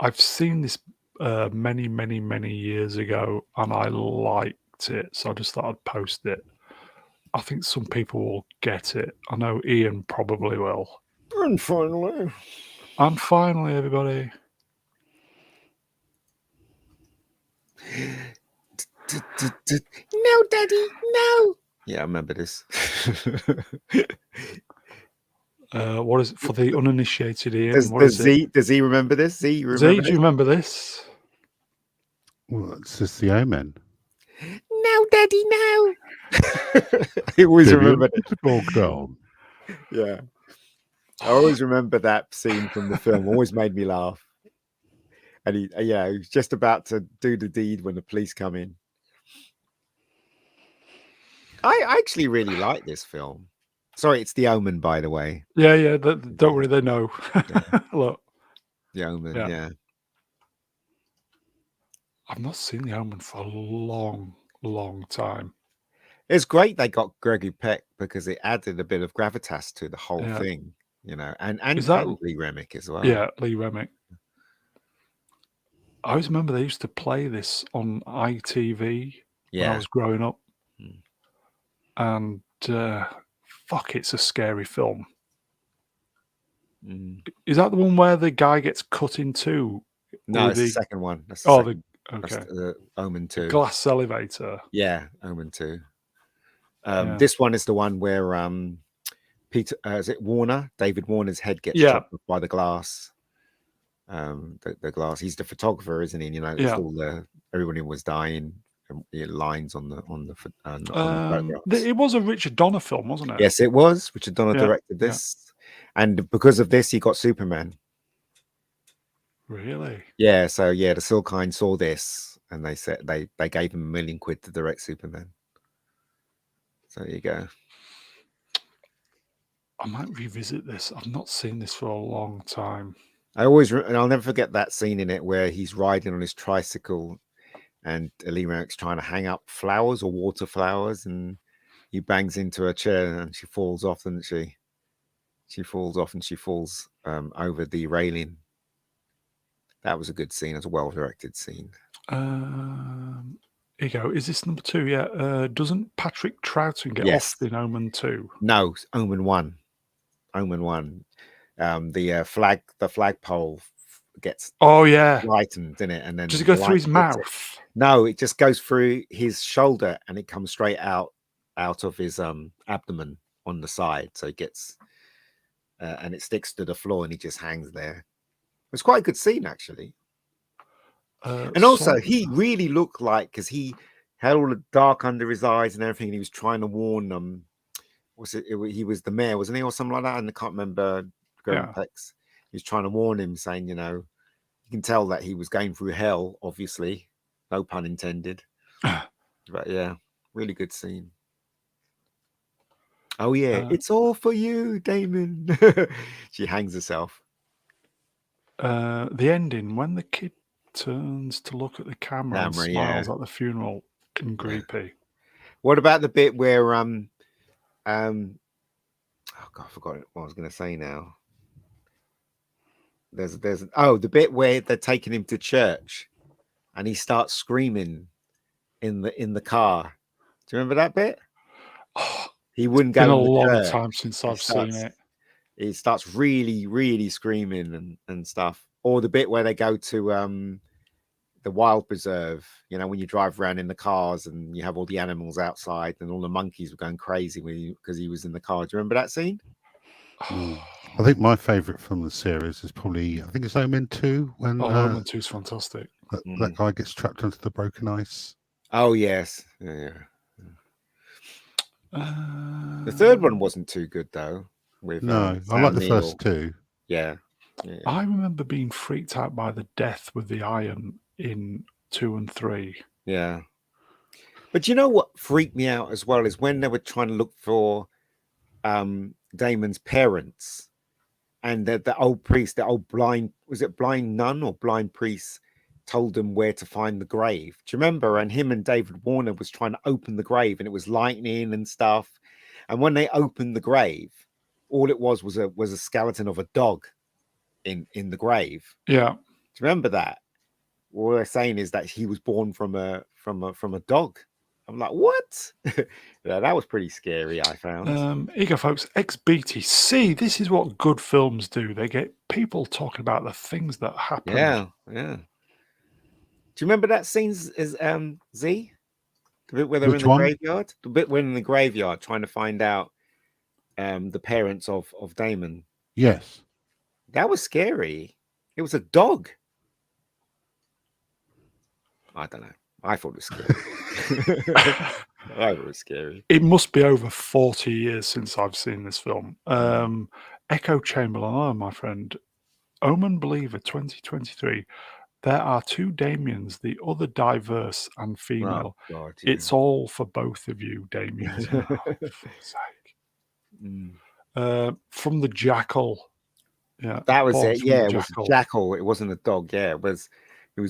I've seen this many, many, many years ago, and I liked it, so I just thought I'd post it. I think some people will get it. I know Ian probably will. And finally, everybody. No, Daddy, no. Yeah, I remember this. What is it for the uninitiated, Ian? Does he remember this? Do you remember this? Well, it's just the Omen. No, Daddy, no. I always remember it. Yeah. I always remember that scene from the film. Always made me laugh. And he was just about to do the deed when the police come in. I actually really like this film. Sorry, it's The Omen, by the way. Yeah. Don't worry, they know. Yeah. Look, The Omen, Yeah. yeah. I've not seen The Omen for a long, long time. It's great they got Gregory Peck because it added a bit of gravitas to the whole Yeah. thing, and Is that Lee Remick as well. yeah, Lee Remick? I always remember they used to play this on ITV when I Yeah. was growing up, Mm. and fuck, it's a scary film. Mm. Is that the one where the guy gets cut in two? No, with it's the second one. That's the Oh, second. That's okay, the Omen 2. glass elevator. Yeah, Omen 2. Yeah. This one is the one where Peter, is it Warner? David Warner's head gets Yeah. chopped off by the glass. The glass. He's the photographer, isn't he? It's Yeah. all everybody was dying. Lines on the photographs. It was a Richard Donner film, wasn't it? Yes, it was. Richard Donner Yeah, directed this, and because of this, he got Superman. Really? Yeah. So the Silkine saw this, and they said they gave him £1 million to direct Superman. So there you go. I might revisit this. I've not seen this for a long time. I'll never forget that scene in it where he's riding on his tricycle, and Lee Remick's trying to hang up flowers or water flowers, and he bangs into her chair, and she falls off, doesn't she? She falls off, and she falls over the railing. That was a good scene. It was a well-directed scene. Here you go. Is this number 2? Yeah. Doesn't Patrick Troughton get off in Omen 2? No, Omen 1. Omen 1. The flagpole gets lightened, in it, and then does it go through his mouth? No, it just goes through his shoulder, and it comes straight out of his abdomen on the side. So it gets and it sticks to the floor, and he just hangs there. It's quite a good scene, actually. And also, he really looked like, because he had all the dark under his eyes and everything, and he was trying to warn them. He was the mayor, wasn't he, or something like that? And I can't remember. Peck's. He was trying to warn him, saying, you can tell that he was going through hell, obviously. No pun intended. But yeah, really good scene. Oh yeah, it's all for you, Damon. She hangs herself. The ending, when the kid turns to look at the camera and smiles at the funeral, and creepy. What about the bit where oh God, I forgot what I was going to say now. There's the bit where they're taking him to church, and he starts screaming in the car. Do you remember that bit? He wouldn't go. It's been a long time since I've seen it. He starts really, really screaming and stuff. Or the bit where they go to the wild preserve, when you drive around in the cars and you have all the animals outside and all the monkeys were going crazy because he was in the car. Do you remember that scene? I think my favourite from the series is probably, I think it's Omen 2. When Omen 2 is fantastic. That guy gets trapped into the broken ice. Oh, yes. Yeah. The third one wasn't too good, though. I like the first 2. Yeah. I remember being freaked out by the death with the iron in 2 and 3. Yeah. But you know what freaked me out as well is when they were trying to look for Damon's parents, and the old priest, the old blind nun or blind priest, told them where to find the grave. Do you remember? And him and David Warner was trying to open the grave, and it was lightning and stuff. And when they opened the grave, all it was a skeleton of a dog in the grave. Yeah. Do you remember that? What they're saying is that he was born from a dog. I'm like, what? Yeah, that was pretty scary, I found. Here you go, folks. XBTC. This is what good films do. They get people talking about the things that happen. Yeah. Do you remember that scene as Z? The bit where they're in the graveyard? The bit when in the graveyard trying to find out the parents of Damon. Yes. That was scary. It was a dog. I don't know. I thought it was scary. I thought it was scary. It must be over 40 years since I've seen this film. Echo Chamberlain, my friend. Omen Believer 2023. There are two Damiens, the other diverse and female. Oh, God, It's all for both of you, Damiens. Oh, for fuck's sake. From the Jackal. Yeah, That was born it. from Yeah, the it was a Jackal. jackal. It wasn't a dog. Yeah, it was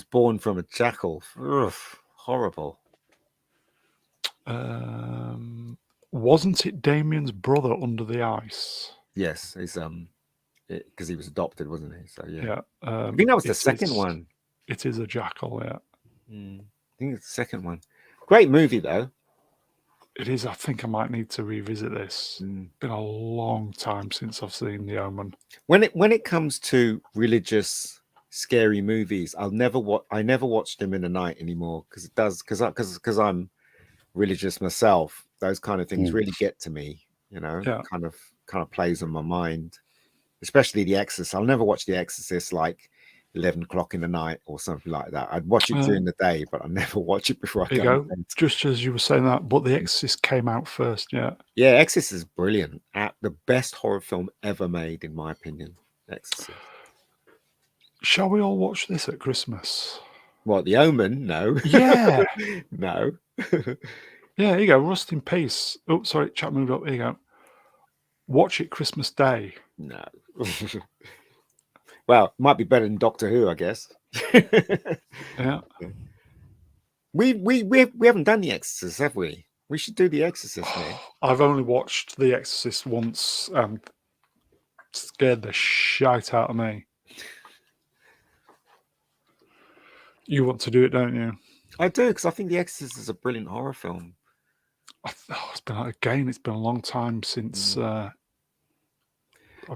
born from a jackal. Ugh, horrible. Wasn't it Damien's brother under the ice? Yes, he's because he was adopted, wasn't he? So yeah. Yeah. I think that was the second one. It is a jackal, yeah. I think it's the second one. Great movie though. It is. I think I might need to revisit this. Been a long time since I've seen The Omen. When it comes to religious scary movies, I never watch them in the night anymore because I'm religious myself. Those kind of things really get to me, kind of plays on my mind, especially The Exorcist. I'll never watch The Exorcist like 11 o'clock in the night or something like that. I'd watch it during the day, but I never watch it before I go to bed. Just as you were saying that, but The Exorcist came out first, yeah. Yeah, Exorcist is brilliant. The best horror film ever made, in my opinion. Exorcist. Shall we all watch this at Christmas? What, The Omen? No. Yeah. No. Yeah, here you go. Rust in Peace. Oh, sorry, chat moved up. Here you go. Watch it Christmas Day. No. Well, it might be better than Doctor Who, I guess. Yeah. We haven't done The Exorcist, have we? We should do The Exorcist now. I've only watched The Exorcist once and scared the shite out of me. You want to do it, don't you? I do, because I think The Exorcist is a brilliant horror film. It's been a long time since I've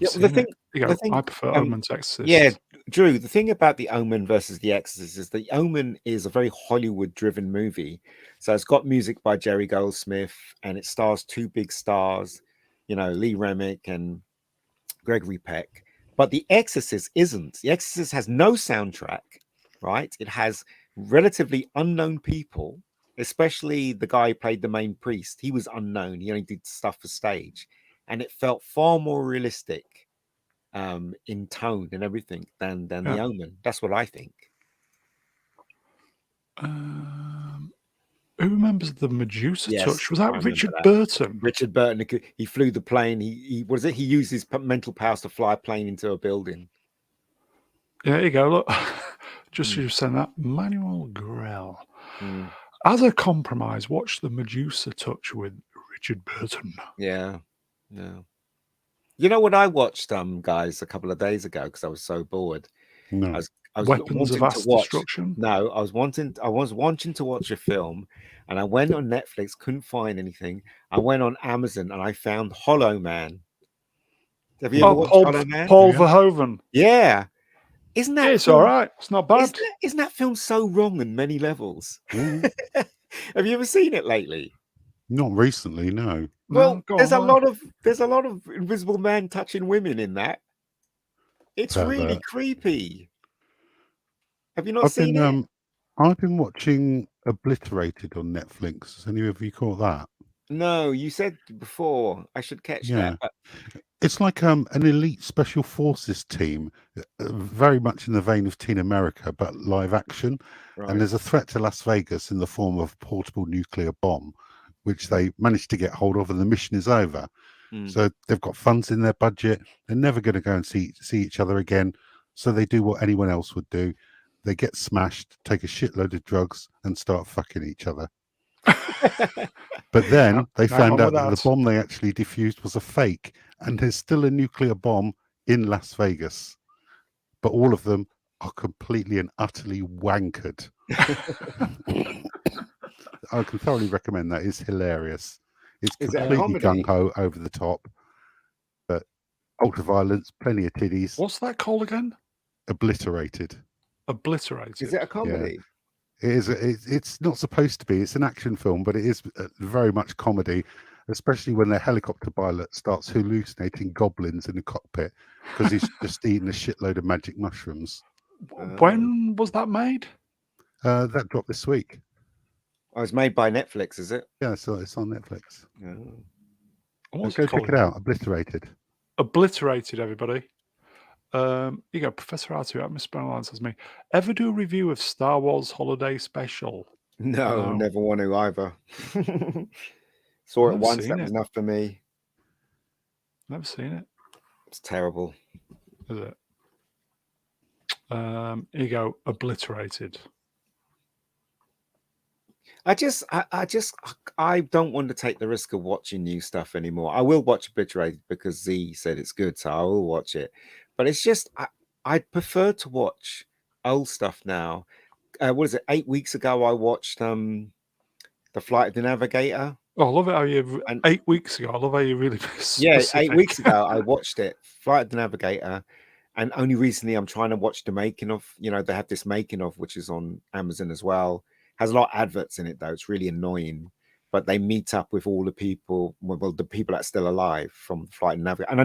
seen the thing, it. I prefer Omen to Exorcist. Yeah, Drew, the thing about The Omen versus The Exorcist is The Omen is a very Hollywood-driven movie. So it's got music by Jerry Goldsmith, and it stars two big stars, Lee Remick and Gregory Peck. But The Exorcist isn't. The Exorcist has no soundtrack, right? It has relatively unknown people, especially the guy who played the main priest. He was unknown. He only did stuff for stage. And it felt far more realistic in tone and everything than The Omen. That's what I think. Who remembers the Medusa touch? Was that Richard that. Burton? Richard Burton. He flew the plane. He used his mental powers to fly a plane into a building. Yeah, there you go. Look, just as you were saying that, Manuel Grell. As a compromise, watch the Medusa touch with Richard Burton. Yeah. You know what I watched, guys, a couple of days ago because I was so bored. No. I was Weapons of Mass Destruction. No, I was wanting to watch a film, and I went on Netflix, couldn't find anything. I went on Amazon and I found Hollow Man. Have you ever watched Hollow Man? Paul Verhoeven. Yeah. Isn't that? It's all right. It's not bad. Isn't that film so wrong on many levels? Have you ever seen it lately? Not recently, no. Well, there's a lot of Invisible Man touching women in that. It's really creepy. Have you not seen it? I've been watching Obliterated on Netflix. Has any of you caught that? No, you said before I should catch that. But... It's like an elite special forces team, very much in the vein of Teen America, but live action. Right. And there's a threat to Las Vegas in the form of a portable nuclear bomb, which they managed to get hold of, and the mission is over. So they've got funds in their budget. They're never going to go and see each other again. So they do what anyone else would do. They get smashed, take a shitload of drugs, and start fucking each other. But then they found out that the bomb they actually defused was a fake, and there's still a nuclear bomb in Las Vegas. But all of them are completely and utterly wankered. I can thoroughly recommend that. It's hilarious. It's completely gung-ho, over the top, but ultra violence, plenty of titties. What's that called again? Obliterated. Obliterated. Is it a comedy? Yeah. It is. It's not supposed to be. It's an action film, but it is very much comedy, especially when the helicopter pilot starts hallucinating goblins in the cockpit because he's just eaten a shitload of magic mushrooms. When was that made? That dropped this week. Oh, it's made by Netflix, is it? Yeah, so it's on Netflix. Go check it out. Obliterated. Obliterated, everybody. Here you go, Professor Artu at Miss Brownline says me, ever do a review of Star Wars Holiday Special? No, No. never want to either. Saw it Never once, seen that was it. enough for me. Never seen it. It's terrible. Is it? Here you go, Obliterated. I don't want to take the risk of watching new stuff anymore. I will watch Obliterated because Z said it's good, so I will watch it. But it's just I prefer to watch old stuff now. What is it? 8 weeks ago, I watched The Flight of the Navigator. Oh, I love it how you. And 8 weeks ago, I love how you really yeah, specific. 8 weeks ago, I watched it, Flight of the Navigator. And only recently I'm trying to watch the making of, they have this making of, which is on Amazon as well. Has a lot of adverts in it, though. It's really annoying. But they meet up with all the people, well, the people that's still alive from Flight and Navigator. And I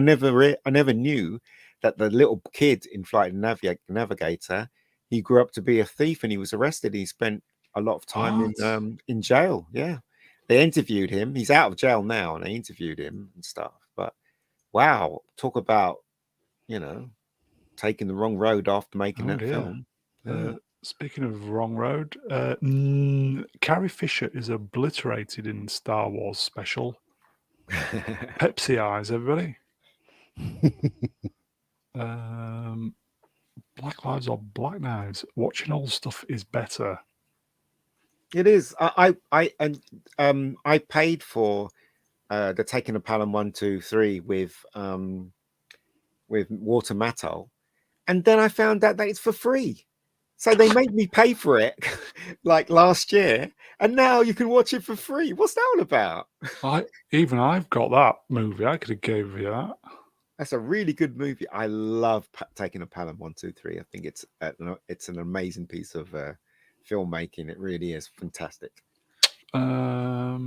never knew that the little kid in Flight and Navigator, he grew up to be a thief and he was arrested. He spent a lot of time in jail. Yeah. They interviewed him. He's out of jail now, and they interviewed him and stuff. But wow, talk about, taking the wrong road after making that film. Speaking of wrong road, Carrie Fisher is obliterated in Star Wars Special. Pepsi eyes, everybody. Black Lives or Black Knives. Watching old stuff is better. It is. I paid for the Taking a Pelham 1, 2, 3 with Walter Matthau, and then I found out that it's for free. So they made me pay for it like last year, and now you can watch it for free. What's that all about? I've got that movie. I could have gave you that. That's a really good movie. I love Taking a Pelham 1, 2, 3. I think it's an amazing piece of filmmaking. It really is fantastic. Here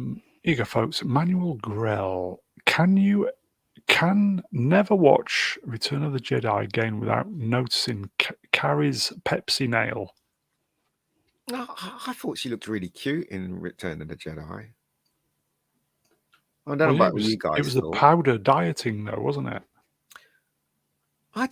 you go, folks. Manuel Grell. Can never watch Return of the Jedi again without noticing Carrie's Pepsi nail. I thought she looked really cute in Return of the Jedi. I don't know about you guys. It was the powder dieting, though, wasn't it? I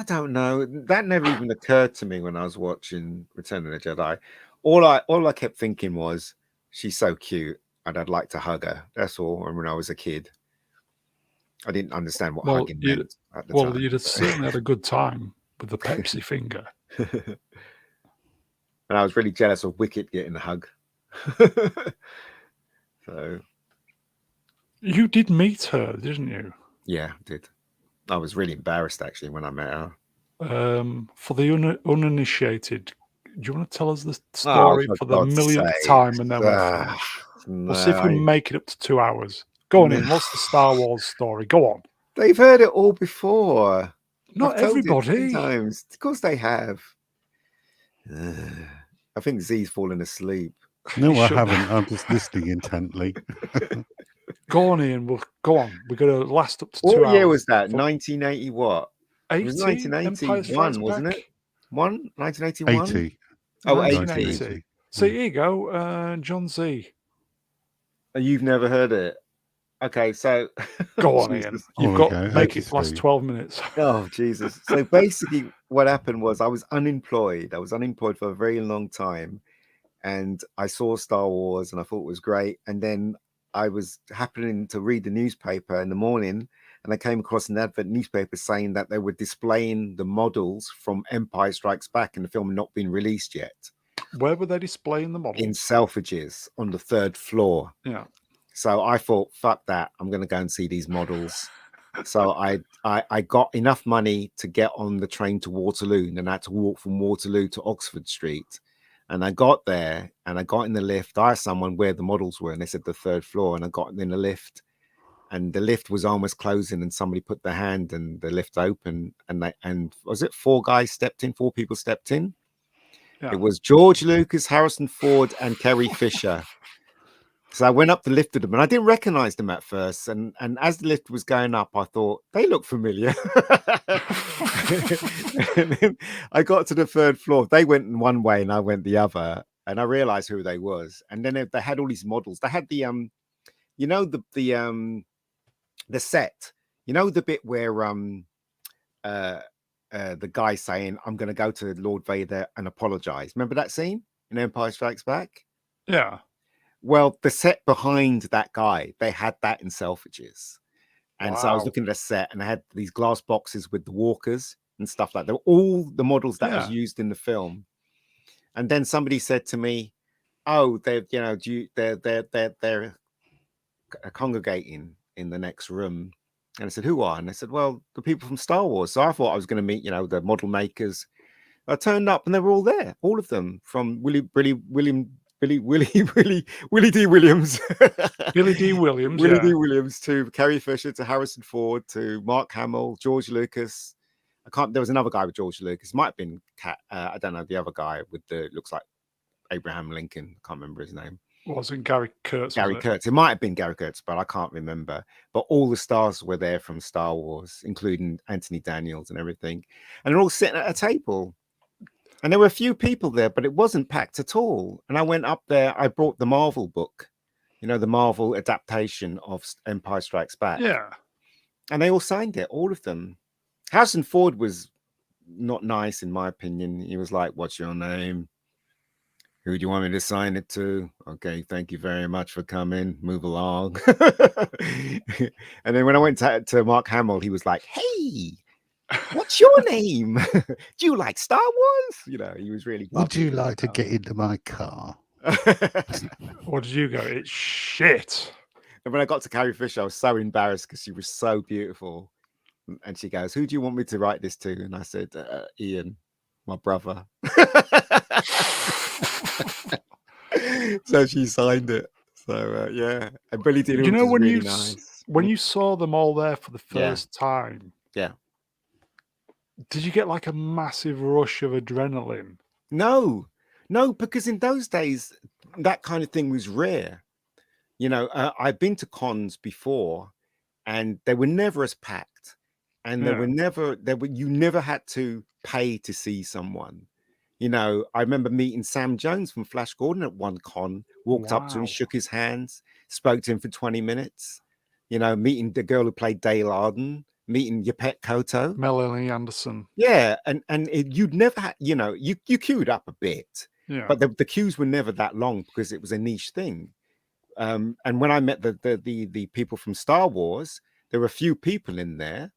don't know. That never even occurred to me when I was watching Return of the Jedi. All I kept thinking was, she's so cute, and I'd like to hug her. That's all. And when I was a kid, I didn't understand what hugging meant at the time. Well, you'd have certainly had a good time with the Pepsi finger. And I was really jealous of Wicket getting a hug. So you did meet her, didn't you? Yeah, I did. I was really embarrassed actually when I met her. For the uninitiated, do you want to tell us the story for the millionth time, and then we'll finish? We'll see if we can make it up to 2 hours. Go on in. What's the Star Wars story? Go on. They've heard it all before. Not everybody. Times. Of course they have. I think Z's fallen asleep. No, I haven't. I'm just listening intently. Go on, Ian. Go on. We're going to last up to 2 hours. What year was that? 1980 what? 80? It was 1981, wasn't it? 1981? 80. Oh, 1980. So here you go, John Z. You've never heard it? Okay, so go on, Ian. You've got to make it last 12 minutes. Oh, Jesus. So basically what happened was I was unemployed. I was unemployed for a very long time. And I saw Star Wars and I thought it was great. And then I was happening to read the newspaper in the morning, and I came across an advert newspaper saying that they were displaying the models from Empire Strikes Back, and the film had not been released yet. Where were they displaying the models? In Selfridges on the 3rd floor. Yeah. So I thought, fuck that. I'm going to go and see these models. So I got enough money to get on the train to Waterloo, and then I had to walk from Waterloo to Oxford Street. And I got there and I got in the lift. I asked someone where the models were, and they said the 3rd floor. And I got in the lift, and the lift was almost closing, and somebody put their hand and the lift opened, and was it 4 people stepped in? Yeah. It was George Lucas, Harrison Ford, and Carrie Fisher. So I went up the lift with them, and I didn't recognize them at first. And as the lift was going up, I thought, they look familiar. And then I got to the 3rd floor. They went in one way and I went the other. And I realized who they was. And then they had all these models. They had the the set. You know, the bit where the guy saying, "I'm going to go to Lord Vader and apologize." Remember that scene in Empire Strikes Back? Yeah. Well, the set behind that guy, they had that in Selfridges. And so I was Wow. looking at a set and I had these glass boxes with the walkers and stuff like that. All the models that was Yeah. used in the film. And then somebody said to me, "Oh, they're they're congregating in the next room." And I said, "Who are?" And they said, "Well, the people from Star Wars." So I thought I was going to meet, the model makers. I turned up and they were all there, all of them, from Willie D. Williams, Billy D. Williams, Willie yeah. D. Williams to Carrie Fisher to Harrison Ford to Mark Hamill, George Lucas. There was another guy with George Lucas. Might have been I don't know, the other guy with the looks like Abraham Lincoln. I can't remember his name. Wasn't Gary Kurtz? Gary Was it? Kurtz. It might have been Gary Kurtz, but I can't remember. But all the stars were there from Star Wars, including Anthony Daniels and everything. And they're all sitting at a table. And there were a few people there, but it wasn't packed at all. And I went up there. I brought the Marvel book, the Marvel adaptation of Empire Strikes Back. Yeah. And they all signed it, all of them. Harrison Ford was not nice, in my opinion. He was like, "What's your name? Who do you want me to sign it to? Okay, thank you very much for coming. Move along." And then when I went to Mark Hamill, he was like, "Hey, what's your name? Do you like Star Wars?" He was really. Would you like to get into my car? What did you go? It's shit. And when I got to Carrie Fisher, I was so embarrassed because she was so beautiful. And she goes, "Who do you want me to write this to?" And I said, "Ian, my brother." So she signed it. So yeah, and Billy D. Williams was really nice. When you saw them all there for the first time, yeah, did you get like a massive rush of adrenaline? No, because in those days that kind of thing was rare. I've been to cons before, and they were never as packed, and you never had to pay to see someone. I remember meeting Sam Jones from Flash Gordon at one con, walked up to him, shook his hands, spoke to him for 20 minutes, meeting the girl who played Dale Arden, meeting Yapet Koto. Melanie Anderson. Yeah, and you'd never had, you queued up a bit, but the queues were never that long because it was a niche thing. And when I met the people from Star Wars, there were a few people in there.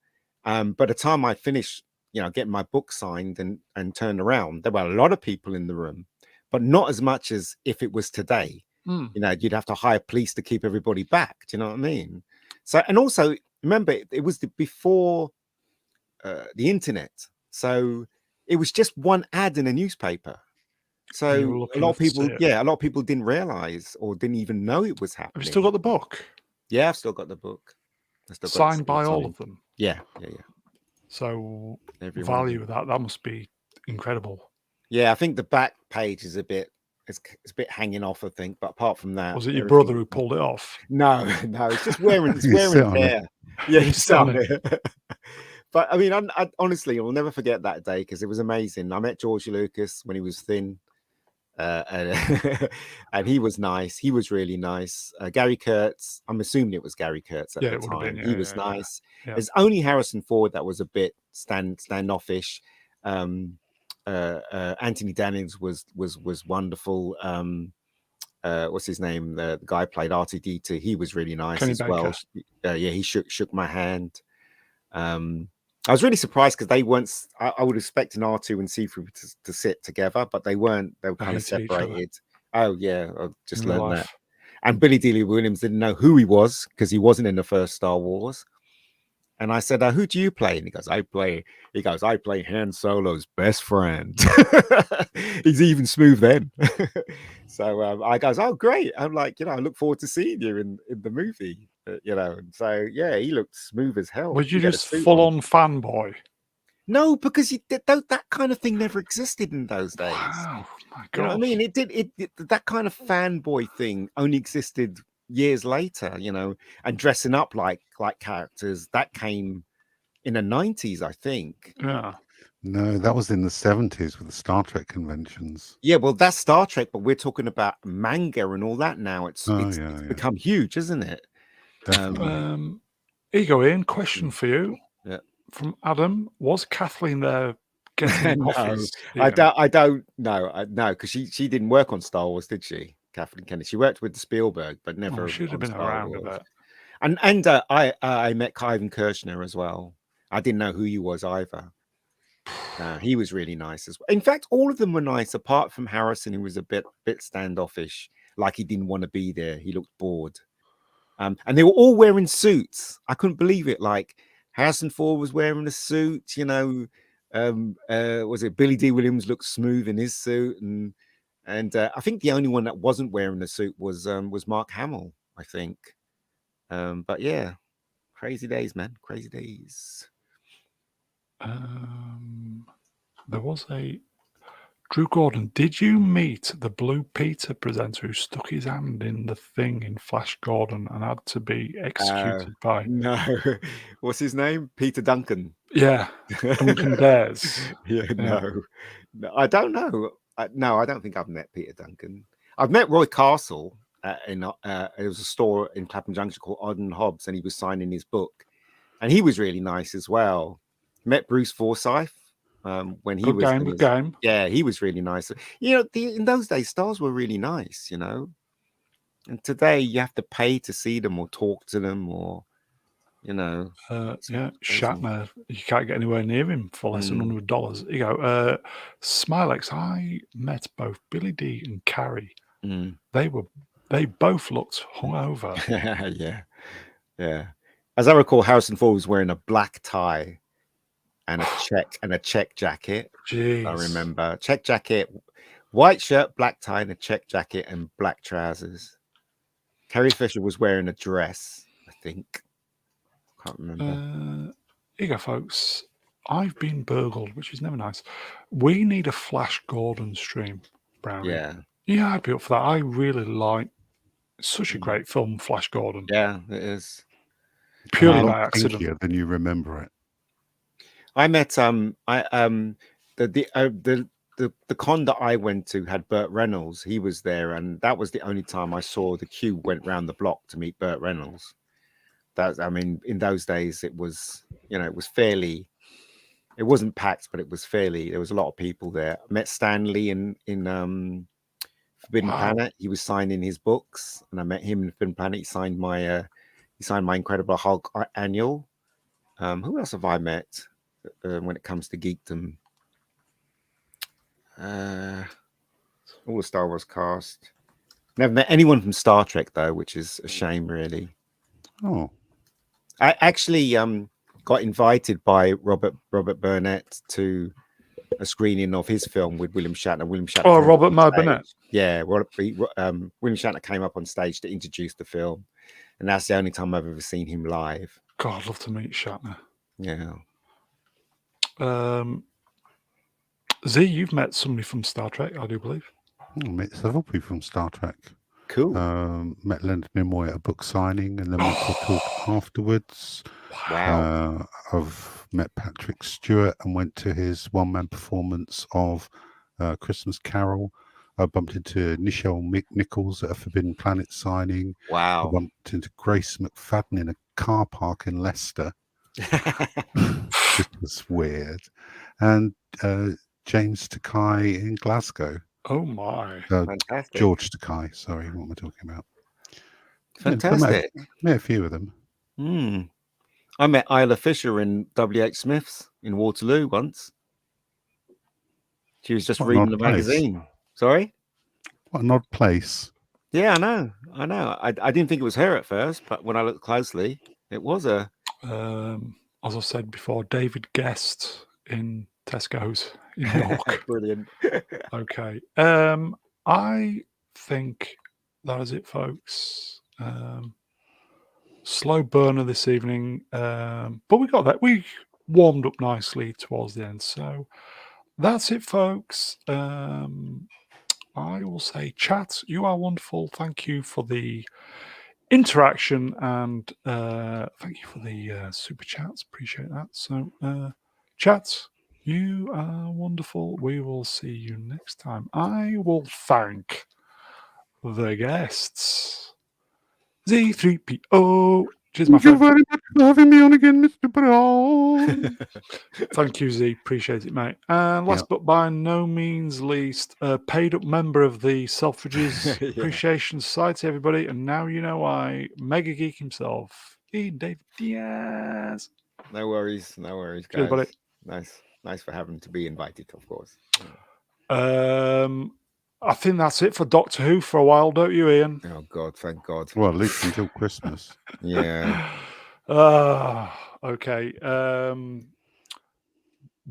By the time I finished, getting my book signed and turned around, there were a lot of people in the room, but not as much as if it was today. You'd have to hire police to keep everybody back. Do you know what I mean? So, and also remember, it was before the internet, so it was just one ad in a newspaper. So a lot of people didn't realize or didn't even know it was happening. Have you still got the book? Yeah, I've still got the book. Signed by all of them. Yeah. So value of that must be incredible. Yeah, I think the back page is it's a bit hanging off, I think. But apart from that, was it your brother who pulled it off? No, it's just wearing hair. Yeah, he's on it. But I mean, I honestly, I'll never forget that day because it was amazing. I met George Lucas when he was thin. And he was nice. He was really nice. Gary Kurtz, I'm assuming it was Gary Kurtz at the time. He was nice. Yeah. There's only Harrison Ford that was a bit standoffish. Anthony Daniels was wonderful. What's his name? The guy played R2D2. He was really nice as well. Yeah, he shook my hand. I was really surprised because they weren't. I would expect an R2 and C3 to sit together, but they weren't. They were kind of separated. Oh yeah, I just learned that. And Billy D. Williams didn't know who he was because he wasn't in the first Star Wars. And I said, "Who do you play?" And he goes, "I play Han Solo's best friend." He's even smooth then. So I goes, "Oh great!" I'm like, I look forward to seeing you in the movie. And so yeah, he looked smooth as hell. Was you just full on fanboy? No, because that kind of thing never existed in those days. Wow, my God. You know what I mean? It that kind of fanboy thing only existed years later, and dressing up like characters that came in the 90s, I think. Yeah. No, that was in the 70s with the Star Trek conventions. Yeah, well, that's Star Trek, but we're talking about manga and all that now. It's become huge, isn't it? Here you go, Ian. Question for you. Yeah. from Adam, was Kathleen there getting No, coffees? I don't know. No, because she didn't work on Star Wars, did she? Kathleen Kennedy. She worked with Spielberg, but Oh, never she'd have on been Star around a Wars. bit. And I met Ivan Kirshner as well. I didn't know who he was either. He was really nice as well. In fact, all of them were nice, apart from Harrison, who was a bit standoffish, like he didn't want to be there. He looked bored. And they were all wearing suits. I couldn't believe it. Like Harrison Ford was wearing a suit. You know, was it Billy D. Williams looked smooth in his suit, and I think the only one that wasn't wearing a suit was Mark Hamill, I think. But yeah, crazy days, man. Crazy days. There was a Drew Gordon. Did you meet the Blue Peter presenter who stuck his hand in the thing in Flash Gordon and had to be executed by? No, what's his name? Peter Duncan. Yeah, Duncan Dares. Yeah, no, I don't know. No, I don't think I've met Peter Duncan. I've met Roy Castle it was a store in Clapham Junction called Odd and Hobbs, and he was signing his book, and he was really nice as well. Met Bruce Forsyth when he was Good game. Yeah, he was really nice. You know, in those days, stars were really nice. You know, and today you have to pay to see them or talk to them or. You know, yeah, Shatner. You can't get anywhere near him for less than $100. You go, Smilex. I met both Billy D and Carrie. They both looked hungover. yeah. As I recall, Harrison Ford was wearing a black tie and a check jacket. Jeez. I remember check jacket, white shirt, black tie, and a check jacket and black trousers. Carrie Fisher was wearing a dress, I think. Can't remember. Here you go, folks. I've been burgled, which is never nice. We need a Flash Gordon stream, Brownie. Yeah, I'd be up for that. I really like such a great film, Flash Gordon. Yeah, it is. Purely by accident. Kinkier than you remember it. I met the con that I went to had Burt Reynolds. He was there, and that was the only time I saw the queue went round the block to meet Burt Reynolds. I mean, in those days, it was, you know, it was fairly, it wasn't packed, but it was fairly, there was a lot of people there. I met Stan Lee in Forbidden Planet. He was signing his books, and I met him in Forbidden Planet. He signed my Incredible Hulk annual. Who else have I met when it comes to geekdom? All the Star Wars cast. Never met anyone from Star Trek though, which is a shame, really. Oh. I actually got invited by Robert Burnett to a screening of his film with William Shatner. Oh, Robert Burnett. Yeah, William Shatner came up on stage to introduce the film, and that's the only time I've ever seen him live. God, I'd love to meet Shatner. Yeah. Z, you've met somebody from Star Trek, I do believe. I met several people from Star Trek. Cool. Met Leonard Nimoy at a book signing, and then went to talk afterwards. Wow. I've met Patrick Stewart and went to his one-man performance of Christmas Carol. I bumped into Nichelle Nichols at a Forbidden Planet signing. Wow. I bumped into Grace McFadden in a car park in Leicester. Which was weird. And James Takei in Glasgow. Oh my. Fantastic. George Takei, sorry, what am I talking about? Fantastic. Met a few of them. I met Isla Fisher in W.H. Smith's in Waterloo once. She was just reading the magazine. Sorry? What an odd place. Yeah, I know. I didn't think it was her at first, but when I looked closely, it was her. As I said before, David Guest in Tesco's in York. Brilliant. Okay. I think that is it, folks. Slow burner this evening. But we got that. We warmed up nicely towards the end. So that's it, folks. I will say, chat, you are wonderful. Thank you for the interaction and thank you for the super chats. Appreciate that. So, chat, you are wonderful. We will see you next time. I will thank the guests. Z3PO, Cheers, my Thank you friend. very much for having me on again, Mr. Brown. Thank you, Z. Appreciate it, mate. And last but by no means least, a paid up member of the Selfridges Yeah. Appreciation Society, everybody. And now you know why. Mega Geek himself, Ian David Diaz. No worries, guys. Cheers, buddy. Nice for having to be invited, of course. I think that's it for Doctor Who for a while, don't you, Ian? Oh God, thank God. Well, at least until Christmas. Yeah. Okay.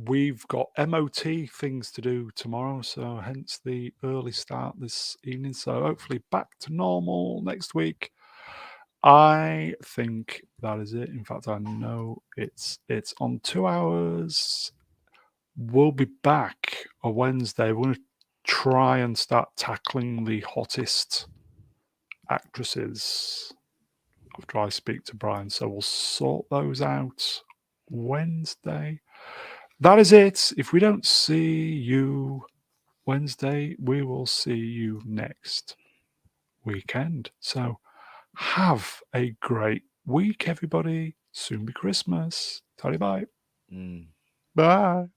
We've got MOT things to do tomorrow, so hence the early start this evening. So hopefully back to normal next week. I think that is it. In fact, I know it's on 2 hours. We'll be back on Wednesday. We're going to try and start tackling the hottest actresses after I speak to Brian. So we'll sort those out Wednesday. That is it. If we don't see you Wednesday, we will see you next weekend. So have a great week, everybody. Soon be Christmas. Tally bye. Bye.